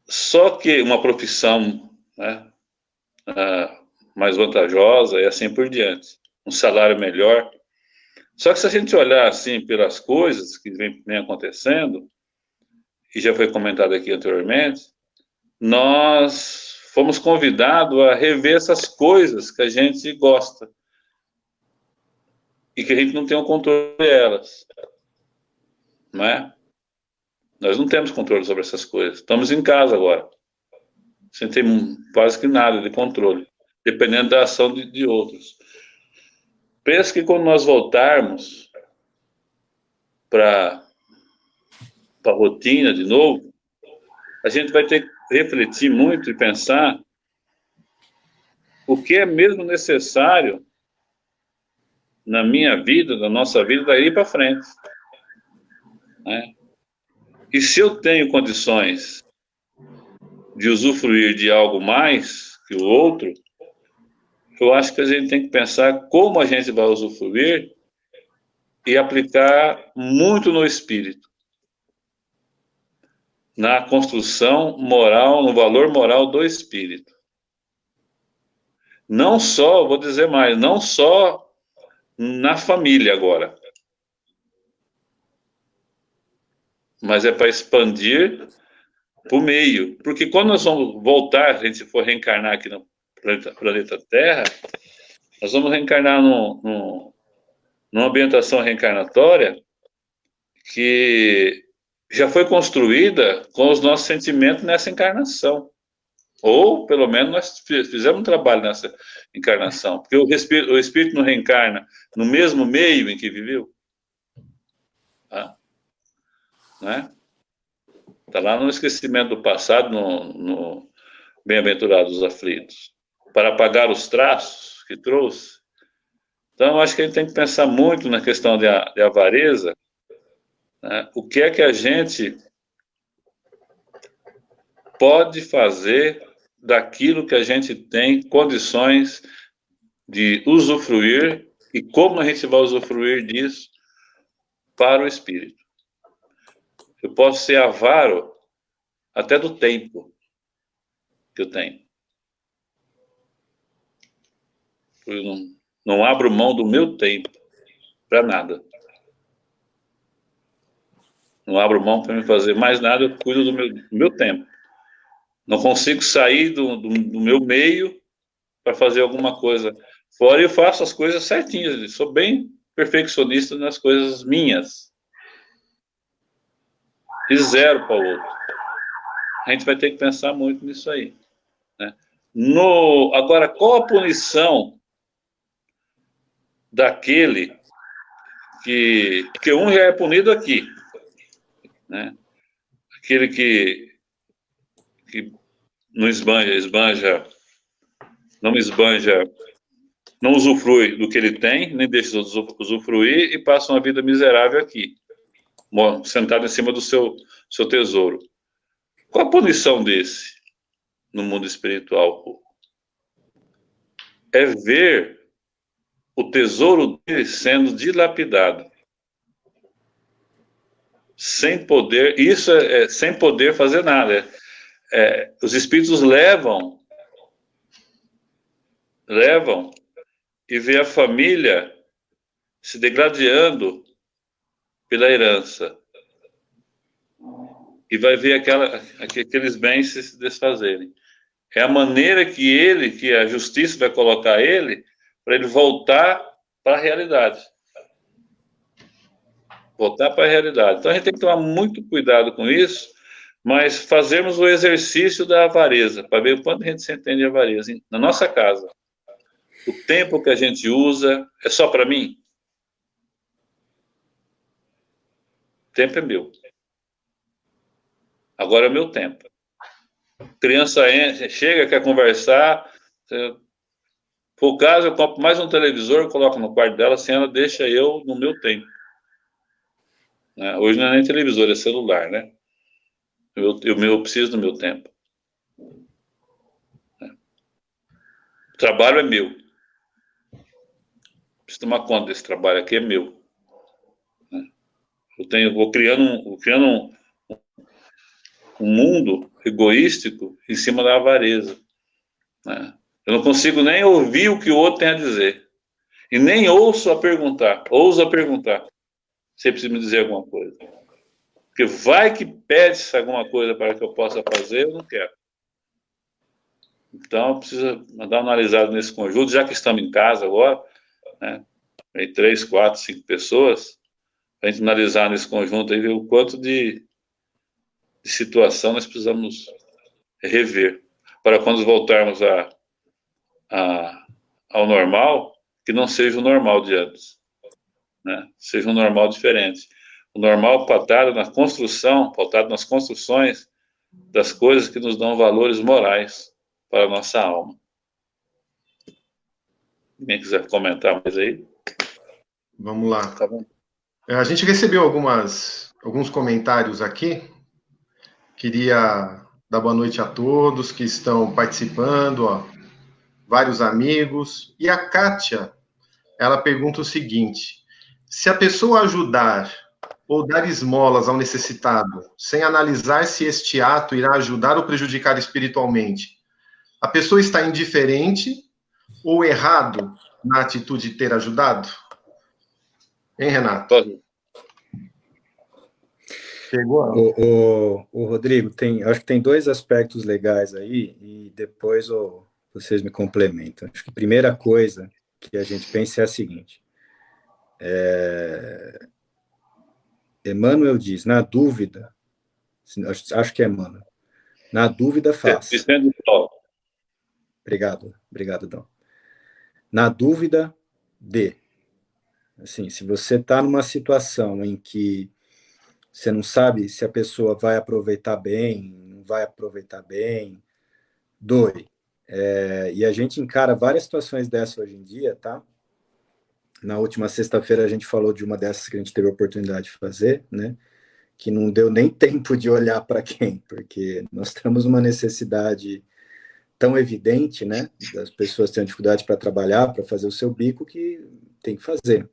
Só que uma profissão, né, mais vantajosa e assim por diante. Um salário melhor. Só que se a gente olhar assim pelas coisas que vem acontecendo, e já foi comentado aqui anteriormente, nós fomos convidados a rever essas coisas que a gente gosta e que a gente não tem o controle delas, não é? Nós não temos controle sobre essas coisas. Estamos em casa agora, sem ter quase que nada de controle, dependendo da ação de outros. Penso que quando nós voltarmos para a rotina de novo, a gente vai ter que refletir muito e pensar o que é mesmo necessário na minha vida, na nossa vida, daí para frente, né? E se eu tenho condições de usufruir de algo mais que o outro, eu acho que a gente tem que pensar como a gente vai usufruir e aplicar muito no espírito, na construção moral, no valor moral do espírito. Não só, vou dizer mais, não só na família agora, mas é para expandir para o meio. Porque quando nós vamos voltar, a gente for reencarnar aqui no planeta Terra, nós vamos reencarnar numa ambientação reencarnatória que já foi construída com os nossos sentimentos nessa encarnação. Ou, pelo menos, nós fizemos um trabalho nessa encarnação. Porque o espírito não reencarna no mesmo meio em que viveu. Tá? Né? Está lá no esquecimento do passado, no Bem-aventurados aflitos, para apagar os traços que trouxe. Então, acho que a gente tem que pensar muito na questão de avareza, né? O que é que a gente pode fazer daquilo que a gente tem condições de usufruir e como a gente vai usufruir disso para o espírito. Eu posso ser avaro até do tempo que eu tenho. Eu não abro mão do meu tempo para nada. Não abro mão para me fazer mais nada, eu cuido do meu tempo. Não consigo sair do meu meio para fazer alguma coisa fora, eu faço as coisas certinhas, sou bem perfeccionista nas coisas minhas. E zero para o outro. A gente vai ter que pensar muito nisso aí. Né? Agora, qual a punição daquele que um já é punido aqui, né? Aquele que não não usufrui do que ele tem, nem deixa de usufruir e passa uma vida miserável aqui, sentado em cima do seu tesouro. Qual a punição desse no mundo espiritual? É ver o tesouro dele sendo dilapidado, sem poder, isso sem poder fazer nada. Os espíritos levam e vê a família se degradando pela herança. E vai ver aqueles bens se desfazerem. É a maneira que a justiça vai colocar ele, para ele voltar para a realidade. Voltar para a realidade. Então a gente tem que tomar muito cuidado com isso, mas fazermos o exercício da avareza, para ver o quanto a gente se entende de avareza. Na nossa casa, o tempo que a gente usa é só para mim? O tempo é meu. Agora é o meu tempo. Criança chega, quer conversar. Se for o caso, eu compro mais um televisor, coloco no quarto dela, assim ela deixa eu no meu tempo. Né? Hoje não é nem televisor, é celular, né? Eu preciso do meu tempo. O trabalho é meu. Preciso tomar conta desse trabalho aqui, é meu. Vou criando um mundo egoístico em cima da avareza. Né? Eu não consigo nem ouvir o que o outro tem a dizer. E nem ouso a perguntar. Se precisa me dizer alguma coisa. Porque vai que pede alguma coisa para que eu possa fazer, eu não quero. Então, precisa dar uma analisada nesse conjunto, já que estamos em casa agora, né? Tem 3, 4, 5 pessoas, para a gente analisar nesse conjunto aí, ver o quanto de situação nós precisamos rever, para quando voltarmos ao normal, que não seja o normal de antes, né? Seja um normal diferente. O normal pautado na construção, pautado nas construções das coisas que nos dão valores morais para a nossa alma. Quem quiser comentar mais aí? Vamos lá. Tá bom. A gente recebeu alguns comentários aqui. Queria dar boa noite a todos que estão participando, ó, vários amigos. E a Kátia, ela pergunta o seguinte: se a pessoa ajudar ou dar esmolas ao necessitado, sem analisar se este ato irá ajudar ou prejudicar espiritualmente, a pessoa está indiferente ou errado na atitude de ter ajudado? Hein, Renato? Chegou. O Rodrigo, acho que tem 2 aspectos legais aí, e depois vocês me complementam. Acho que a primeira coisa que a gente pensa é a seguinte: Emmanuel diz, na dúvida, acho que é Emmanuel, na dúvida faça. Obrigado, Dom. Na dúvida, dê. Assim, se você está numa situação em que você não sabe se a pessoa vai aproveitar bem, não vai aproveitar bem, doe. E a gente encara várias situações dessas hoje em dia, tá? Na última sexta-feira a gente falou de uma dessas que a gente teve a oportunidade de fazer, né? Que não deu nem tempo de olhar para quem, porque nós temos uma necessidade tão evidente, né? Das pessoas têm dificuldade para trabalhar, para fazer o seu bico, que tem que fazer.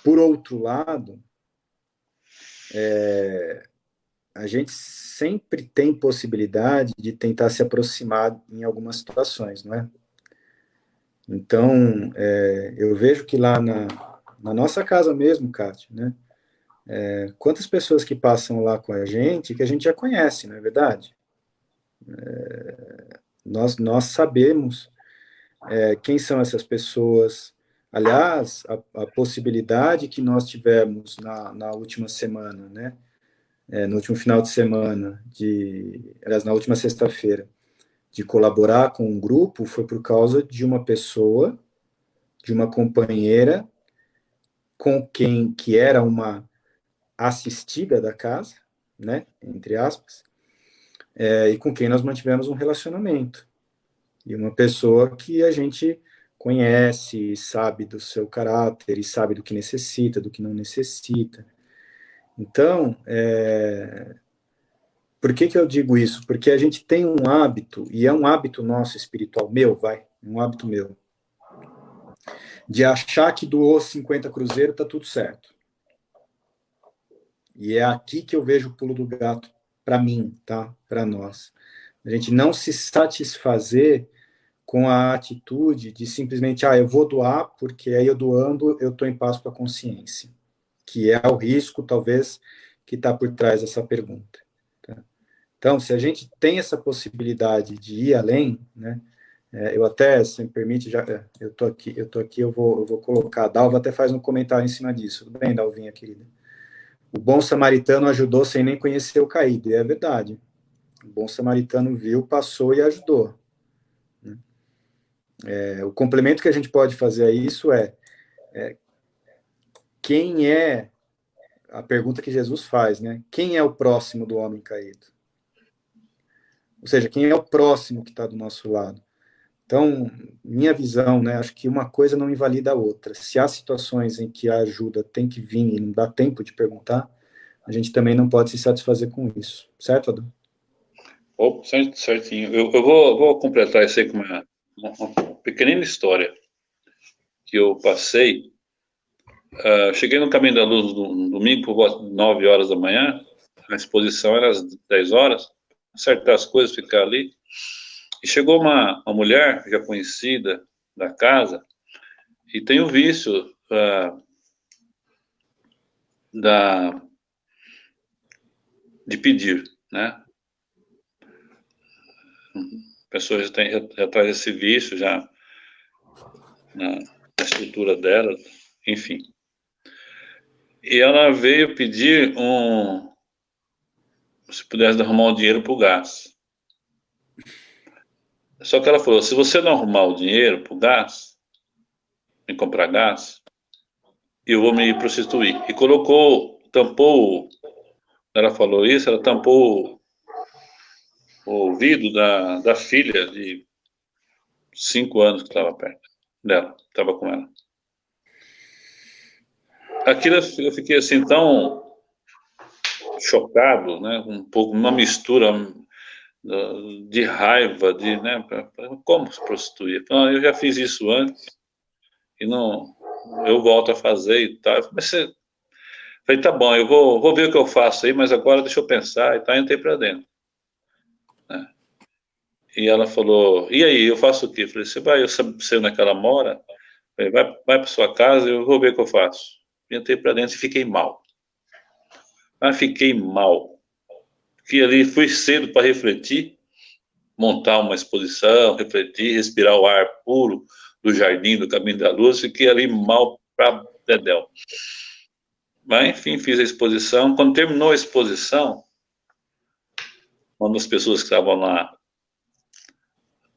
Por outro lado, a gente sempre tem possibilidade de tentar se aproximar em algumas situações, não é? Então, eu vejo que lá na nossa casa mesmo, Kátia, né? Quantas pessoas que passam lá com a gente que a gente já conhece, não é verdade? Nós sabemos quem são essas pessoas. Aliás, a possibilidade que nós tivemos na última semana, né? No último final de semana, aliás, na última sexta-feira, de colaborar com um grupo, foi por causa de uma pessoa, de uma companheira, com quem que era uma assistida da casa, né, entre aspas, e com quem nós mantivemos um relacionamento. E uma pessoa que a gente conhece, sabe do seu caráter, e sabe do que necessita, do que não necessita. Então, por que eu digo isso? Porque a gente tem um hábito, e é um hábito nosso espiritual, um hábito meu, de achar que doou 50 cruzeiros, tá tudo certo. E é aqui que eu vejo o pulo do gato para mim, tá? Para nós. A gente não se satisfazer com a atitude de simplesmente, eu vou doar, porque aí eu doando, eu estou em paz com a consciência, que é o risco, talvez, que está por trás dessa pergunta. Tá? Então, se a gente tem essa possibilidade de ir além, né, eu até, se me permite, eu estou aqui, eu vou colocar, a Dalva até faz um comentário em cima disso. Tudo bem, Dalvinha, querida? O bom samaritano ajudou sem nem conhecer o caído, e é verdade. O bom samaritano viu, passou e ajudou. O complemento que a gente pode fazer a isso quem é, a pergunta que Jesus faz, né? Quem é o próximo do homem caído? Ou seja, quem é o próximo que está do nosso lado? Então, minha visão, né? Acho que uma coisa não invalida a outra. Se há situações em que a ajuda tem que vir e não dá tempo de perguntar, a gente também não pode se satisfazer com isso. Certo, Adão? Certinho. Eu vou completar isso aí com uma pequenina história que eu passei. Cheguei no Caminho da Luz no domingo por volta de 9 horas da manhã. A exposição era às 10 horas. Acertar as coisas, ficar ali. E chegou uma mulher já conhecida da casa e tem o vício de pedir, né? A pessoa já traz esse vício já na estrutura dela, enfim. E ela veio pedir se pudesse arrumar um dinheiro para o gás. Só que ela falou, se você não arrumar o dinheiro para o gás, em comprar gás, eu vou me prostituir. E tampou, ela falou isso, ela tampou o ouvido da filha de 5 anos que estava perto dela, estava com ela. Aquilo eu fiquei assim tão chocado, né? Um pouco, uma mistura de raiva, né? Como se prostituir? Eu já fiz isso antes e não, eu volto a fazer e tal. Falei, tá bom, eu vou ver o que eu faço aí, mas agora deixa eu pensar e tal. Entrei para dentro, né? E ela falou, e aí, eu faço o quê? Falei, eu sei onde é que ela mora? Falei, vai para sua casa, eu vou ver o que eu faço. Entrei para dentro e fiquei mal. Mas fiquei mal. Fiquei ali, fui cedo para refletir, montar uma exposição, refletir, respirar o ar puro do jardim, do Caminho da Luz. Fiquei ali mal para dedéu. Mas, enfim, fiz a exposição. Quando terminou a exposição, uma das pessoas que estavam lá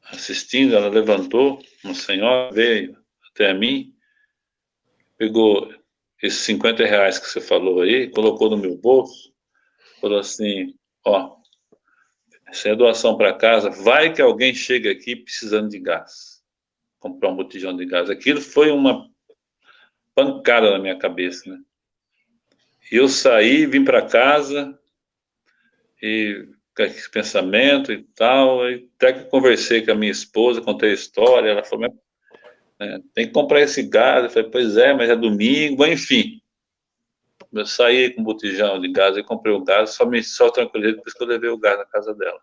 assistindo, ela levantou, uma senhora veio até a mim, pegou esses R$ 50 que você falou aí, colocou no meu bolso, falou assim, essa é doação para casa, vai que alguém chega aqui precisando de gás, comprar um botijão de gás. Aquilo foi uma pancada na minha cabeça, né? Eu saí, vim para casa, e com esse pensamento e tal, e até que conversei com a minha esposa, contei a história, ela falou, tem que comprar esse gás. Eu falei, pois é, mas é domingo, enfim. Eu saí com um botijão de gás e comprei o gás, só tranquilizei depois que eu levei o gás na casa dela.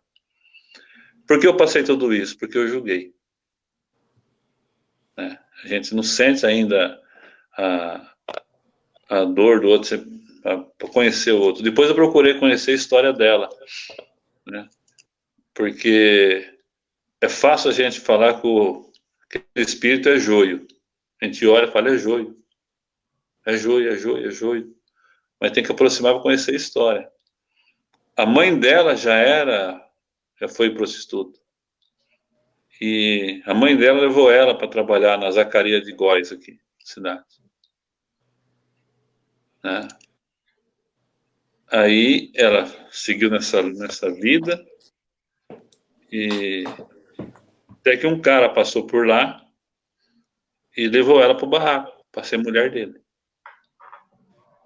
Por que eu passei tudo isso? Porque eu julguei. Né? A gente não sente ainda a dor do outro para conhecer o outro. Depois eu procurei conhecer a história dela, né? Porque é fácil a gente falar que o espírito é joio. A gente olha e fala, é joio. É joio, é joio, é joio. Mas tem que aproximar para conhecer a história. A mãe dela já foi prostituta. E a mãe dela levou ela para trabalhar na Zacarias de Góis aqui, na cidade. Né? Aí ela seguiu nessa vida e até que um cara passou por lá e levou ela para o barraco, para ser mulher dele.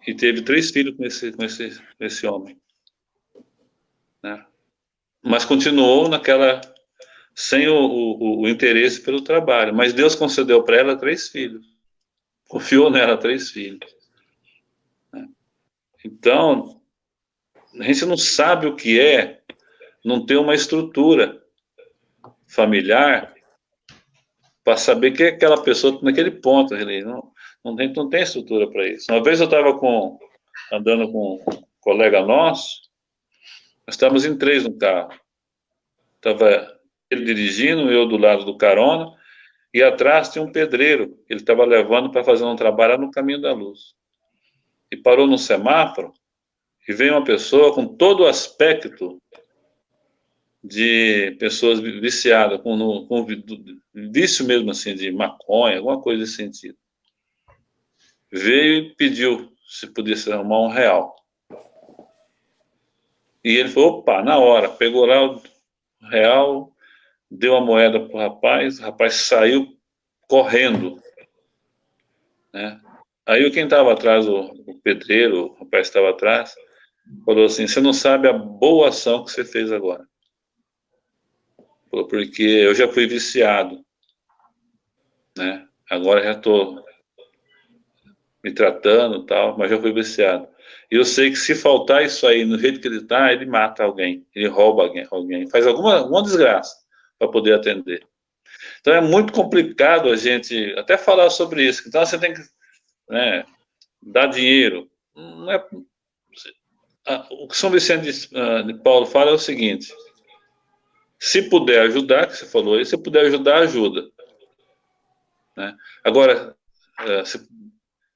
E teve 3 filhos com esse homem. Né? Mas continuou sem o interesse pelo trabalho. Mas Deus concedeu para ela 3 filhos. Confiou nela 3 filhos. Né? Então, a gente não sabe o que é não ter uma estrutura familiar para saber que aquela pessoa está naquele ponto. Ele não tem estrutura para isso. Uma vez eu estava andando com um colega nosso, nós estávamos em 3 no carro. Estava ele dirigindo, eu do lado do carona, e atrás tinha um pedreiro que ele estava levando para fazer um trabalho lá no Caminho da Luz. E parou no semáforo, e veio uma pessoa com todo o aspecto de pessoas viciadas, com vício mesmo assim, de maconha, alguma coisa desse sentido. Veio e pediu se pudesse arrumar R$ 1. E ele falou, opa, na hora, pegou lá o R$ 1, deu a moeda para o rapaz saiu correndo, né? Aí quem estava atrás, o pedreiro, o rapaz estava atrás, falou assim, você não sabe a boa ação que você fez agora. Falou, porque eu já fui viciado, né? Agora já estou me tratando e tal, mas já fui viciado. E eu sei que se faltar isso aí, no jeito que ele está, ele mata alguém, ele rouba alguém, faz alguma desgraça para poder atender. Então é muito complicado a gente até falar sobre isso. Então você tem que, né, dar dinheiro. Não é, o que São Vicente de Paulo fala é o seguinte, se puder ajudar, que você falou aí, se puder ajudar, ajuda. Né? Agora,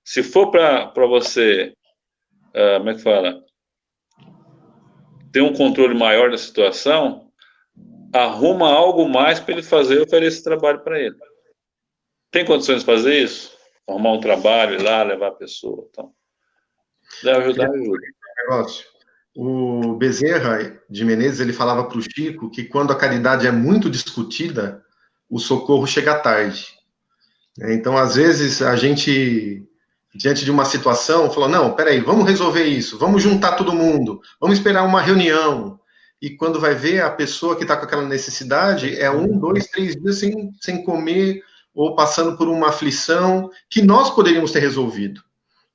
se for para você, como é que fala, ter um controle maior da situação, arruma algo mais para ele fazer e oferecer esse trabalho para ele. Tem condições de fazer isso? Arrumar um trabalho, ir lá, levar a pessoa. Então, deve ajudar, ajuda. Negócio. O Bezerra de Menezes, ele falava para o Chico que quando a caridade é muito discutida, o socorro chega tarde. Então, às vezes, a gente, diante de uma situação, falou, não, peraí, vamos resolver isso, vamos juntar todo mundo, vamos esperar uma reunião. E quando vai ver, a pessoa que está com aquela necessidade é 1, 2, 3 dias sem comer ou passando por uma aflição que nós poderíamos ter resolvido,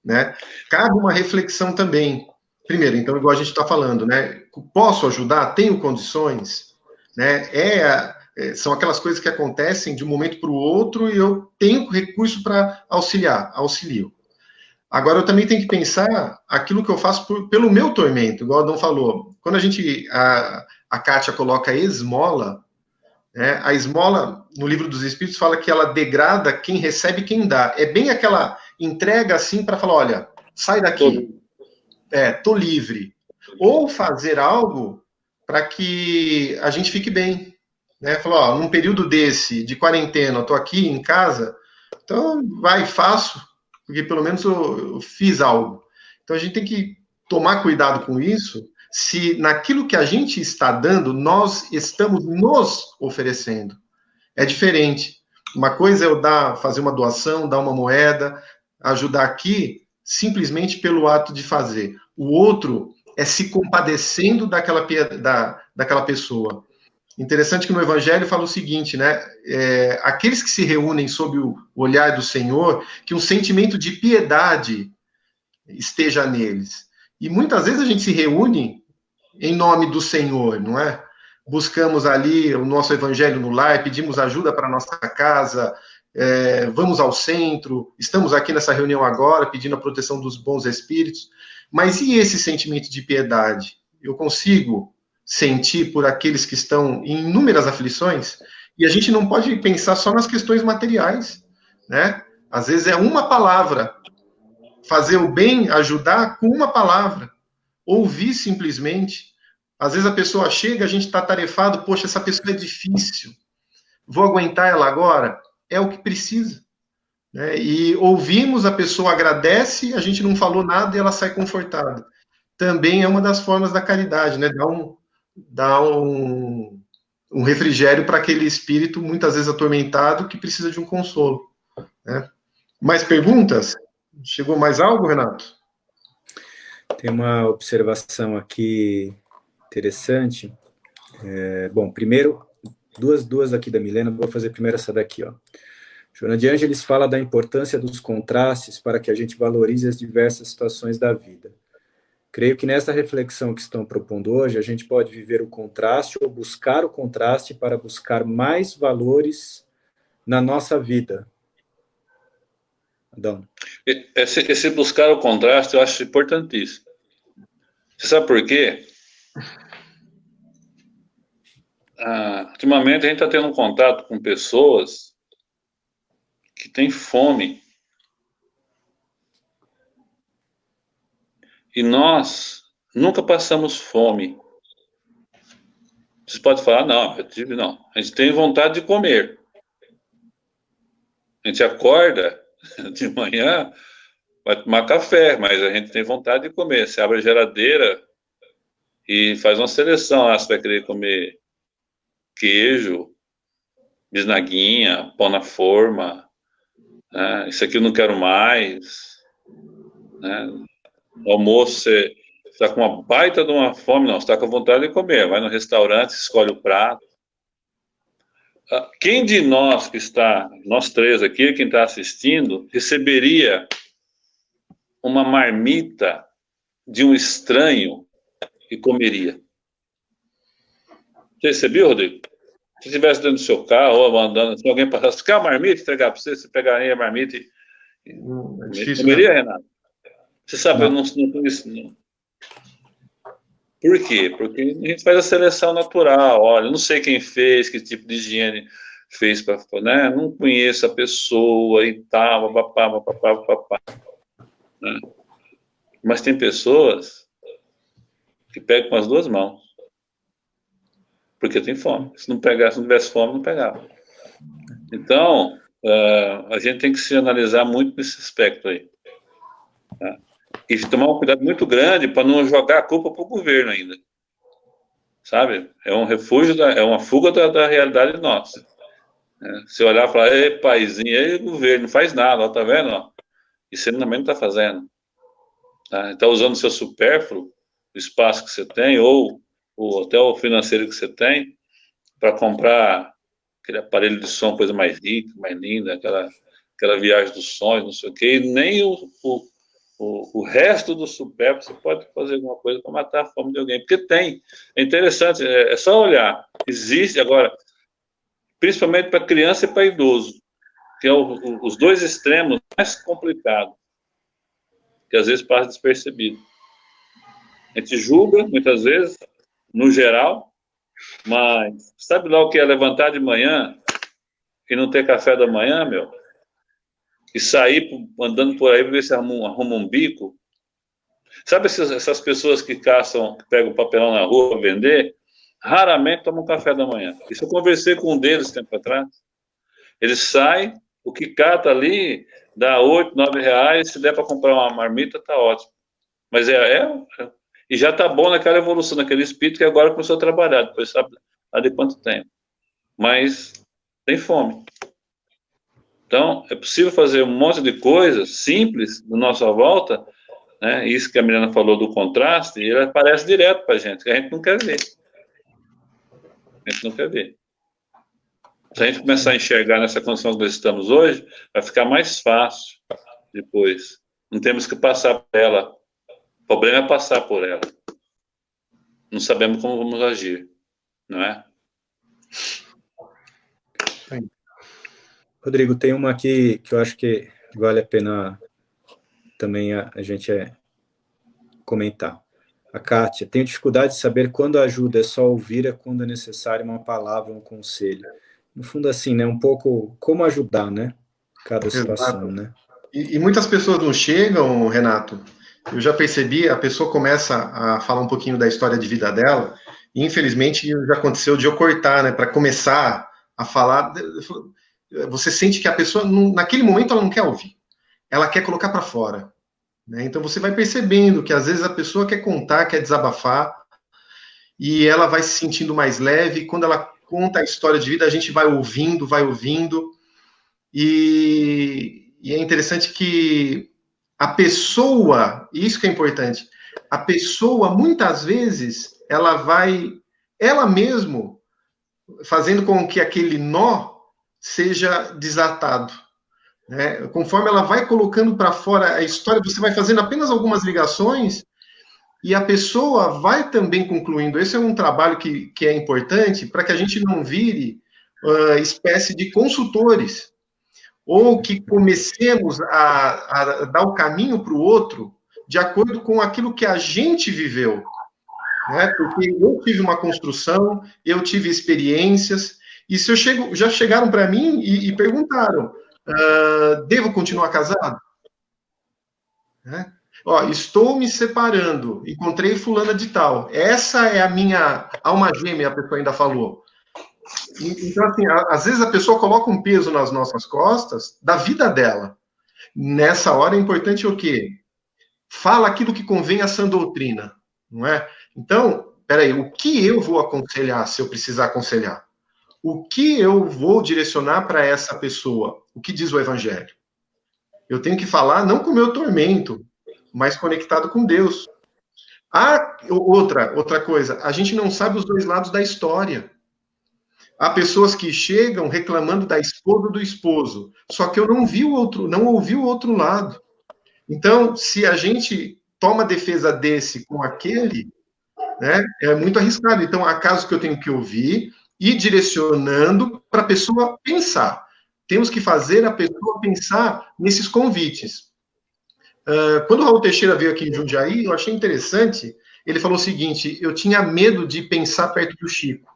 né? Cabe uma reflexão também. Primeiro, então, igual a gente está falando, né? Posso ajudar? Tenho condições? Né? São aquelas coisas que acontecem de um momento para o outro e eu tenho recurso para auxilio. Agora, eu também tenho que pensar aquilo que eu faço pelo meu tormento, igual o Adão falou. Quando a Kátia coloca esmola, né, a esmola, no Livro dos Espíritos, fala que ela degrada quem recebe e quem dá. É bem aquela entrega assim para falar, olha, sai daqui. Tô livre. Ou fazer algo para que a gente fique bem. Né? Falar, num período desse, de quarentena, eu tô aqui em casa, então faço, porque pelo menos eu fiz algo. Então a gente tem que tomar cuidado com isso, se naquilo que a gente está dando, nós estamos nos oferecendo. É diferente. Uma coisa é eu fazer uma doação, dar uma moeda, ajudar aqui, simplesmente pelo ato de fazer. O outro é se compadecendo daquela pessoa. Interessante que no Evangelho fala o seguinte, né? Aqueles que se reúnem sob o olhar do Senhor, que um sentimento de piedade esteja neles. E muitas vezes a gente se reúne em nome do Senhor, não é? Buscamos ali o nosso Evangelho no lar, pedimos ajuda para a nossa casa, vamos ao centro, estamos aqui nessa reunião agora, pedindo a proteção dos bons espíritos. Mas e esse sentimento de piedade? Eu consigo sentir por aqueles que estão em inúmeras aflições? E a gente não pode pensar só nas questões materiais, né? Às vezes é uma palavra, fazer o bem, ajudar com uma palavra, ouvir simplesmente. Às vezes a pessoa chega, a gente está tarefado, poxa, essa pessoa é difícil, vou aguentar ela agora? É o que precisa. Né? E ouvimos, a pessoa agradece, a gente não falou nada e ela sai confortada. Também é uma das formas da caridade, né? Dar um refrigério para aquele espírito, muitas vezes atormentado, que precisa de um consolo. Né? Mais perguntas? Chegou mais algo, Renato? Tem uma observação aqui interessante. Bom, primeiro, duas aqui da Milena, vou fazer primeiro essa daqui, ó. Joana de Ângeles fala da importância dos contrastes para que a gente valorize as diversas situações da vida. Creio que nessa reflexão que estão propondo hoje, a gente pode viver o contraste ou buscar o contraste para buscar mais valores na nossa vida. Adão. Esse buscar o contraste eu acho importantíssimo. Você sabe por quê? Ultimamente a gente está tendo um contato com pessoas que têm fome. E nós nunca passamos fome. Você pode falar, não, não. A gente tem vontade de comer. A gente acorda de manhã, vai tomar café, mas a gente tem vontade de comer. Você abre a geladeira e faz uma seleção. Você vai querer comer queijo, bisnaguinha, pão na forma, né? Isso aqui eu não quero mais, né? No almoço você está com uma baita de uma fome, não, você está com vontade de comer, vai no restaurante, escolhe o prato. Quem de nós que está, nós três aqui, quem está assistindo, receberia uma marmita de um estranho e comeria? Você recebeu, Rodrigo? Se estivesse dentro do seu carro ou andando, se alguém passasse, quer uma marmita entregar para você pegaria a marmita e comeria, Renato? Você sabe, eu não conheço, não. Por quê? Porque a gente faz a seleção natural. Olha, não sei quem fez, que tipo de higiene fez, né? Não conheço a pessoa e tal, papapá, né? Mas tem pessoas que pegam com as duas mãos, porque tem fome. Se não tivesse fome, não pegava. Então, a gente tem que se analisar muito nesse aspecto aí, tá? E tomar um cuidado muito grande para não jogar a culpa para o governo ainda, sabe? É um refúgio, é uma fuga da realidade nossa, né? Se olhar e falar, ei, paizinho, ei, governo, não faz nada, ó, tá vendo? Ó? E você também não está fazendo. Tá? Está usando o seu supérfluo, o espaço que você tem, ou até o financeiro que você tem, para comprar aquele aparelho de som, coisa mais rica, mais linda, aquela viagem dos sonhos, não sei o quê, e nem o resto do supérfluo você pode fazer alguma coisa para matar a fome de alguém, porque tem. É interessante, é só olhar. Existe agora, principalmente para criança e para idoso, que é os dois extremos mais complicados, que às vezes passa despercebido. A gente julga, muitas vezes, no geral, mas sabe lá o que é levantar de manhã e não ter café da manhã, meu? E sair andando por aí para ver se arruma um bico? Sabe essas pessoas que caçam, que pegam papelão na rua para vender? Raramente tomam café da manhã. Isso eu conversei com um deles tempo atrás. Ele sai, o que cata ali dá 8, 9 reais, se der para comprar uma marmita, tá ótimo. Mas e já tá bom naquela evolução, naquele espírito que agora começou a trabalhar, depois sabe há de quanto tempo. Mas tem fome. Então, é possível fazer um monte de coisas simples na nossa volta, né? Isso que a Milena falou do contraste, ele aparece direto para a gente, que a gente não quer ver. A gente não quer ver. Se a gente começar a enxergar nessa condição que nós estamos hoje, vai ficar mais fácil depois. Não temos que passar por ela. O problema é passar por ela. Não sabemos como vamos agir, não é? Rodrigo, tem uma aqui que eu acho que vale a pena também a gente comentar. A Kátia, tenho dificuldade de saber quando a ajuda é só ouvir, é quando é necessário uma palavra, um conselho. No fundo, assim, né? Um pouco como ajudar, né? Cada situação, Exato. né? E muitas pessoas não chegam, Renato. Eu já percebi, a pessoa começa a falar um pouquinho da história de vida dela, e infelizmente já aconteceu de eu cortar, né? Para começar a falar. Você sente que a pessoa, naquele momento, ela não quer ouvir. Ela quer colocar para fora, né? Então você vai percebendo que às vezes a pessoa quer contar, quer desabafar, e ela vai se sentindo mais leve. E quando ela conta a história de vida, a gente vai ouvindo, e é interessante que a pessoa, isso que é importante, a pessoa, muitas vezes, ela mesmo, fazendo com que aquele nó seja desatado, né? Conforme ela vai colocando para fora a história, você vai fazendo apenas algumas ligações e a pessoa vai também concluindo. Esse é um trabalho que é importante para que a gente não vire espécie de consultores, ou que comecemos a dar o caminho para o outro de acordo com aquilo que a gente viveu, né? Porque eu tive uma construção, eu tive experiências, e se eu chego, já chegaram para mim e perguntaram, devo continuar casado? Né? Ó, estou me separando, encontrei fulana de tal. Essa é a minha alma gêmea, a pessoa ainda falou. Então, assim, às vezes a pessoa coloca um peso nas nossas costas da vida dela. Nessa hora é importante o quê? Fala aquilo que convém à sã doutrina, não é? Então, peraí, o que eu vou aconselhar se eu precisar aconselhar? O que eu vou direcionar para essa pessoa? O que diz o Evangelho? Eu tenho que falar não com o meu tormento, mas conectado com Deus. Outra coisa, a gente não sabe os dois lados da história. Há pessoas que chegam reclamando da esposa ou do esposo, só que eu não vi o outro, não ouvi o outro lado. Então, se a gente toma defesa desse com aquele, né, é muito arriscado. Então, há casos que eu tenho que ouvir e direcionando para a pessoa pensar. Temos que fazer a pessoa pensar nesses convites. Quando o Raul Teixeira veio aqui em Jundiaí, eu achei interessante, ele falou o seguinte, eu tinha medo de pensar perto do Chico,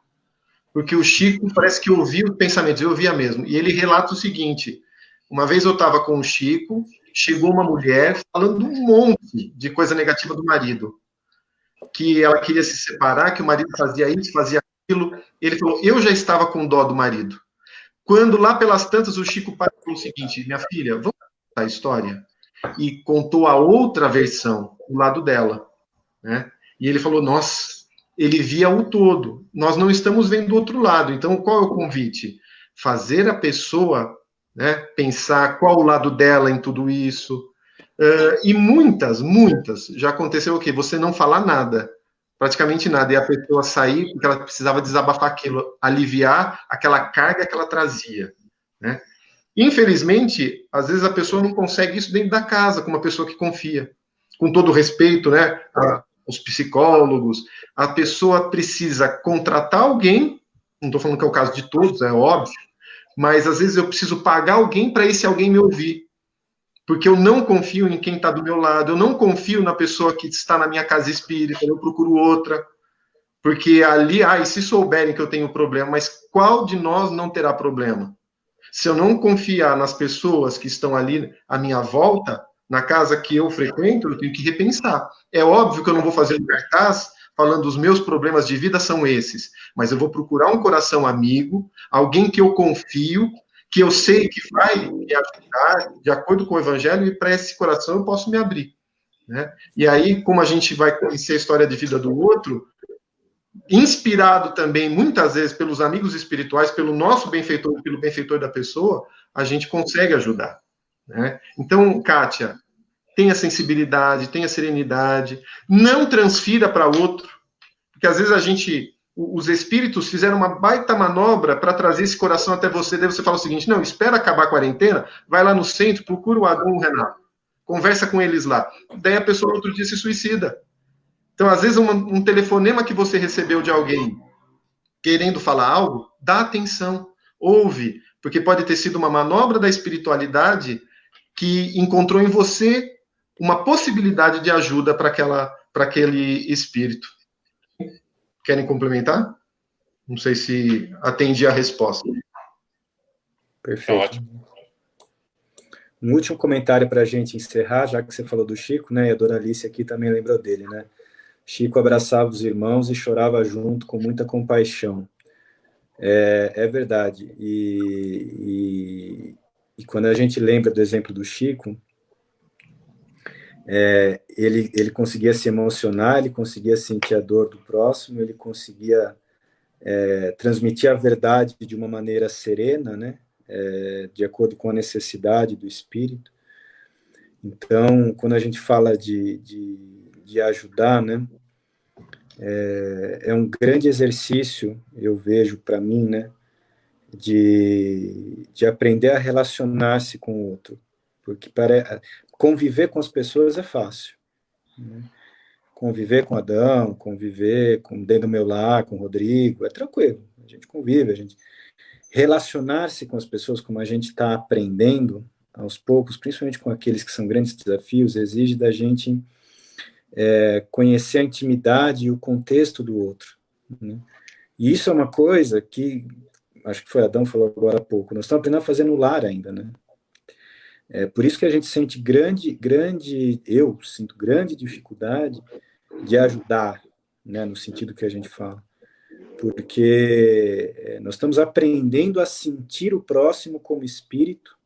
porque o Chico parece que ouvia os pensamentos, eu ouvia mesmo. E ele relata o seguinte, uma vez eu estava com o Chico, chegou uma mulher falando um monte de coisa negativa do marido, que ela queria se separar, que o marido fazia isso, fazia aquilo. Ele falou, eu já estava com dó do marido. Quando lá pelas tantas o Chico falou o seguinte, minha filha, vamos contar a história? E contou a outra versão, o lado dela, né? E ele falou, nossa, ele via o todo, nós não estamos vendo o outro lado, então qual é o convite? Fazer a pessoa, né, pensar qual o lado dela em tudo isso, e muitas, já aconteceu o quê? Você não falar nada, praticamente nada, e a pessoa sair porque ela precisava desabafar aquilo, aliviar aquela carga que ela trazia, né? Infelizmente, às vezes a pessoa não consegue isso dentro da casa, com uma pessoa que confia. Com todo respeito, né, os psicólogos, a pessoa precisa contratar alguém, não estou falando que é o caso de todos, é óbvio, mas às vezes eu preciso pagar alguém para esse alguém me ouvir. Porque eu não confio em quem está do meu lado, eu não confio na pessoa que está na minha casa espírita, eu procuro outra. Porque ali, e se souberem que eu tenho problema, mas qual de nós não terá problema? Se eu não confiar nas pessoas que estão ali à minha volta, na casa que eu frequento, eu tenho que repensar. É óbvio que eu não vou fazer um cartaz falando os meus problemas de vida são esses, mas eu vou procurar um coração amigo, alguém que eu confio, que eu sei que vai me ajudar de acordo com o Evangelho, e para esse coração eu posso me abrir, né? E aí, como a gente vai conhecer a história de vida do outro, inspirado também, muitas vezes, pelos amigos espirituais, pelo nosso benfeitor, pelo benfeitor da pessoa, a gente consegue ajudar, né? Então, Kátia, tenha sensibilidade, tenha serenidade, não transfira para outro, porque às vezes os espíritos fizeram uma baita manobra para trazer esse coração até você, daí você fala o seguinte, não, espera acabar a quarentena, vai lá no centro, procura o Adão e o Renato, conversa com eles lá, daí a pessoa no outro dia se suicida. Então, às vezes, um telefonema que você recebeu de alguém querendo falar algo, dá atenção, ouve, porque pode ter sido uma manobra da espiritualidade que encontrou em você uma possibilidade de ajuda para aquele espírito. Querem complementar? Não sei se atendi a resposta. Perfeito. Ótimo. Um último comentário para a gente encerrar, já que você falou do Chico, né? E a Doralice aqui também lembrou dele, né? Chico abraçava os irmãos e chorava junto com muita compaixão. É verdade. E quando a gente lembra do exemplo do Chico, ele conseguia se emocionar, ele conseguia sentir a dor do próximo, ele conseguia transmitir a verdade de uma maneira serena, né? De acordo com a necessidade do espírito. Então, quando a gente fala de ajudar, né? É um grande exercício, eu vejo para mim, né, de aprender a relacionar-se com o outro, porque conviver com as pessoas é fácil, né? Conviver com Adão, conviver com dentro do meu lar, com o Rodrigo, é tranquilo, a gente convive, relacionar-se com as pessoas como a gente está aprendendo aos poucos, principalmente com aqueles que são grandes desafios, exige da gente conhecer a intimidade e o contexto do outro, né? E isso é uma coisa que, acho que foi Adão falou agora há pouco, nós estamos aprendendo a fazer no lar ainda, né? Por isso que a gente sente eu sinto grande dificuldade de ajudar, né, no sentido que a gente fala. Porque nós estamos aprendendo a sentir o próximo como espírito,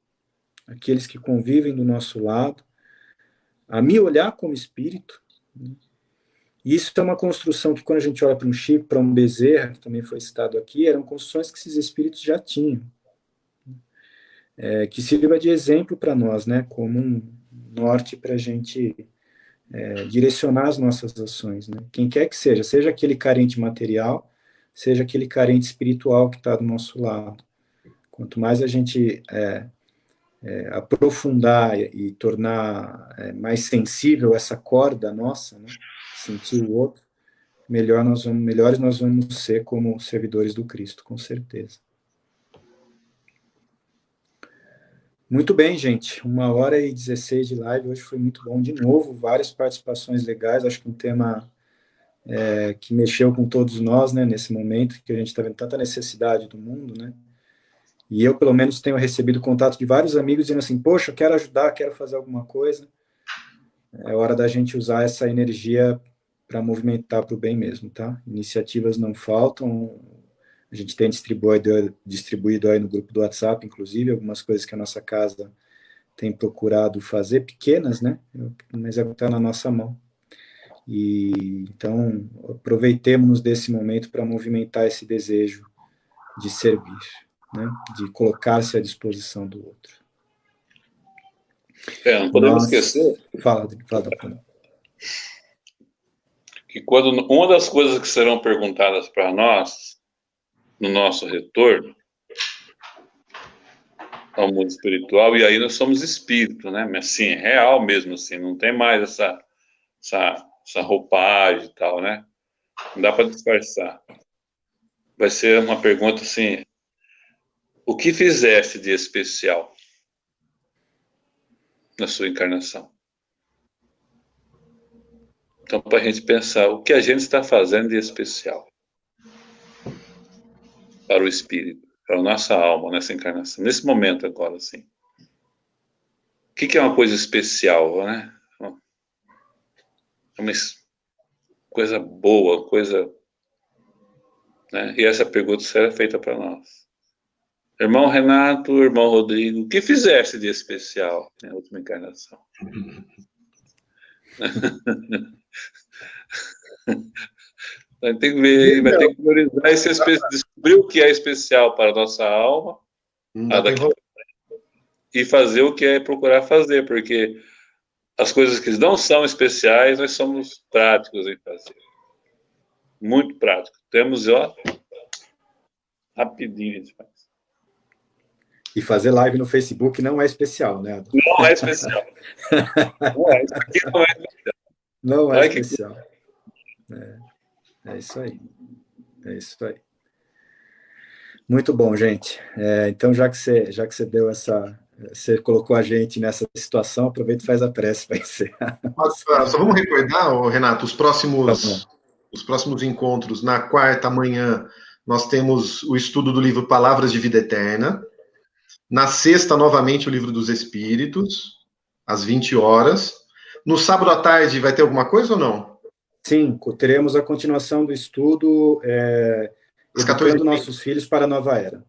aqueles que convivem do nosso lado, a me olhar como espírito, né? E isso é uma construção que, quando a gente olha para um Chico, para um Bezerra, que também foi citado aqui, eram construções que esses espíritos já tinham, que sirva de exemplo para nós, né, como um norte para a gente direcionar as nossas ações, né? Quem quer que seja aquele carente material, seja aquele carente espiritual que está do nosso lado. Quanto mais a gente aprofundar e tornar mais sensível essa corda nossa, né? Sentir o outro, melhores nós vamos ser como servidores do Cristo, com certeza. Muito bem, gente. 1h16 de live. Hoje foi muito bom. De novo, várias participações legais. Acho que um tema que mexeu com todos nós, né, nesse momento, que a gente está vendo tanta necessidade do mundo, né? E eu, pelo menos, tenho recebido contato de vários amigos dizendo assim, poxa, eu quero ajudar, quero fazer alguma coisa. É hora da gente usar essa energia para movimentar para o bem mesmo, tá? Iniciativas não faltam. A gente tem distribuído aí no grupo do WhatsApp, inclusive, algumas coisas que a nossa casa tem procurado fazer, pequenas, né? Mas é o que está na nossa mão. E então, aproveitemos desse momento para movimentar esse desejo de servir, né? De colocar-se à disposição do outro. Não podemos esquecer Fala. que quando uma das coisas que serão perguntadas para nós no nosso retorno ao mundo espiritual, e aí nós somos espírito, né? Mas assim, é real mesmo, assim, não tem mais essa roupagem e tal, né? Não dá para disfarçar. Vai ser uma pergunta assim: o que fizeste de especial na sua encarnação? Então, para a gente pensar, o que a gente está fazendo de especial para o espírito, para a nossa alma nessa encarnação, nesse momento agora, assim. O que é uma coisa especial, né? É uma coisa boa, coisa... Né? E essa pergunta será feita para nós. Irmão Renato, irmão Rodrigo, o que fizeste de especial na última encarnação? Vai ter que ver, vai ter que priorizar esse descobrir o que é especial para a nossa alma e fazer o que é procurar fazer, porque as coisas que não são especiais, nós somos práticos em fazer. Muito práticos. Temos, ó, rapidinho a gente faz. E fazer live no Facebook não é especial, né, Adão? Não é especial. Não é, isso aqui não é especial. Não é especial. É isso aí. É isso aí. Muito bom, gente. Então, já que você deu você colocou a gente nessa situação, aproveita e faz a prece para encerrar. Só vamos recordar, Renato, os próximos encontros. Na quarta manhã, nós temos o estudo do livro Palavras de Vida Eterna. Na sexta, novamente, o Livro dos Espíritos, às 20 horas. No sábado à tarde, vai ter alguma coisa ou não? Sim, teremos a continuação do estudo Educando Nossos Filhos para a Nova Era.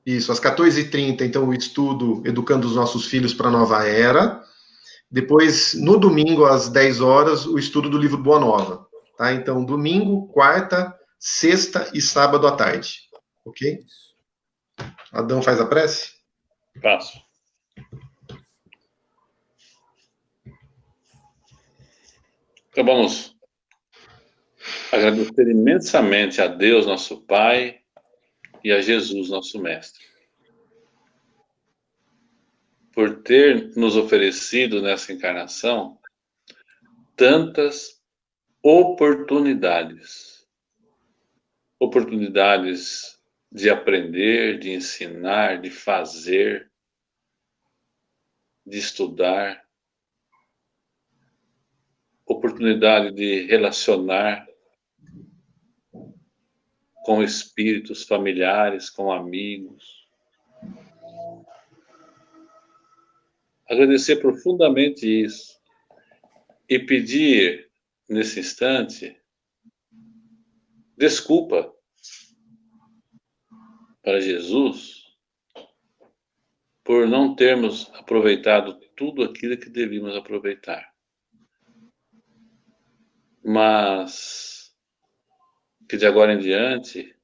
Isso, às 14h30, então, o estudo Educando os Nossos Filhos para a Nova Era. Depois, no domingo, às 10 horas, o estudo do livro Boa Nova. Tá? Então, domingo, quarta, sexta e sábado à tarde. Ok? Adão faz a prece? Passo. Então vamos agradecer imensamente a Deus, nosso Pai, e a Jesus, nosso Mestre, por ter nos oferecido nessa encarnação tantas oportunidades de aprender, de ensinar, de fazer, de estudar, oportunidade de relacionar com espíritos familiares, com amigos. Agradecer profundamente isso e pedir, nesse instante, desculpa para Jesus por não termos aproveitado tudo aquilo que devíamos aproveitar. Mas que de agora em diante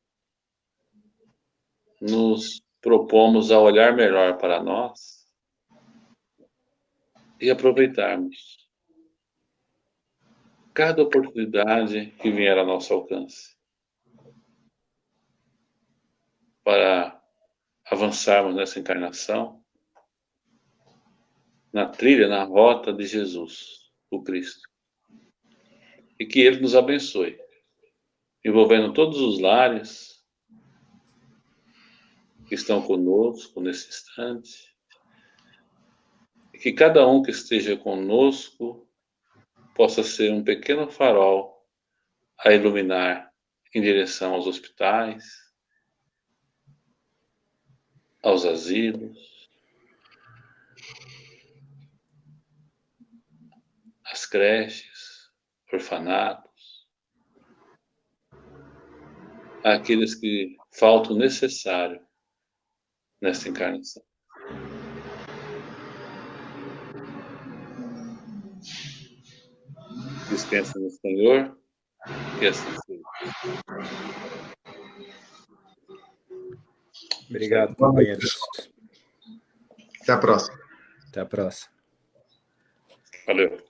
nos propomos a olhar melhor para nós e aproveitarmos cada oportunidade que vier ao nosso alcance para avançarmos nessa encarnação, na trilha, na rota de Jesus, o Cristo. E que Ele nos abençoe, envolvendo todos os lares que estão conosco nesse instante, e que cada um que esteja conosco possa ser um pequeno farol a iluminar em direção aos hospitais, aos asilos, às creches, orfanatos, àqueles que faltam necessário nesta encarnação. Descanse no Senhor, que assim seja. Obrigado, companheiros. Até a próxima. Até a próxima. Valeu.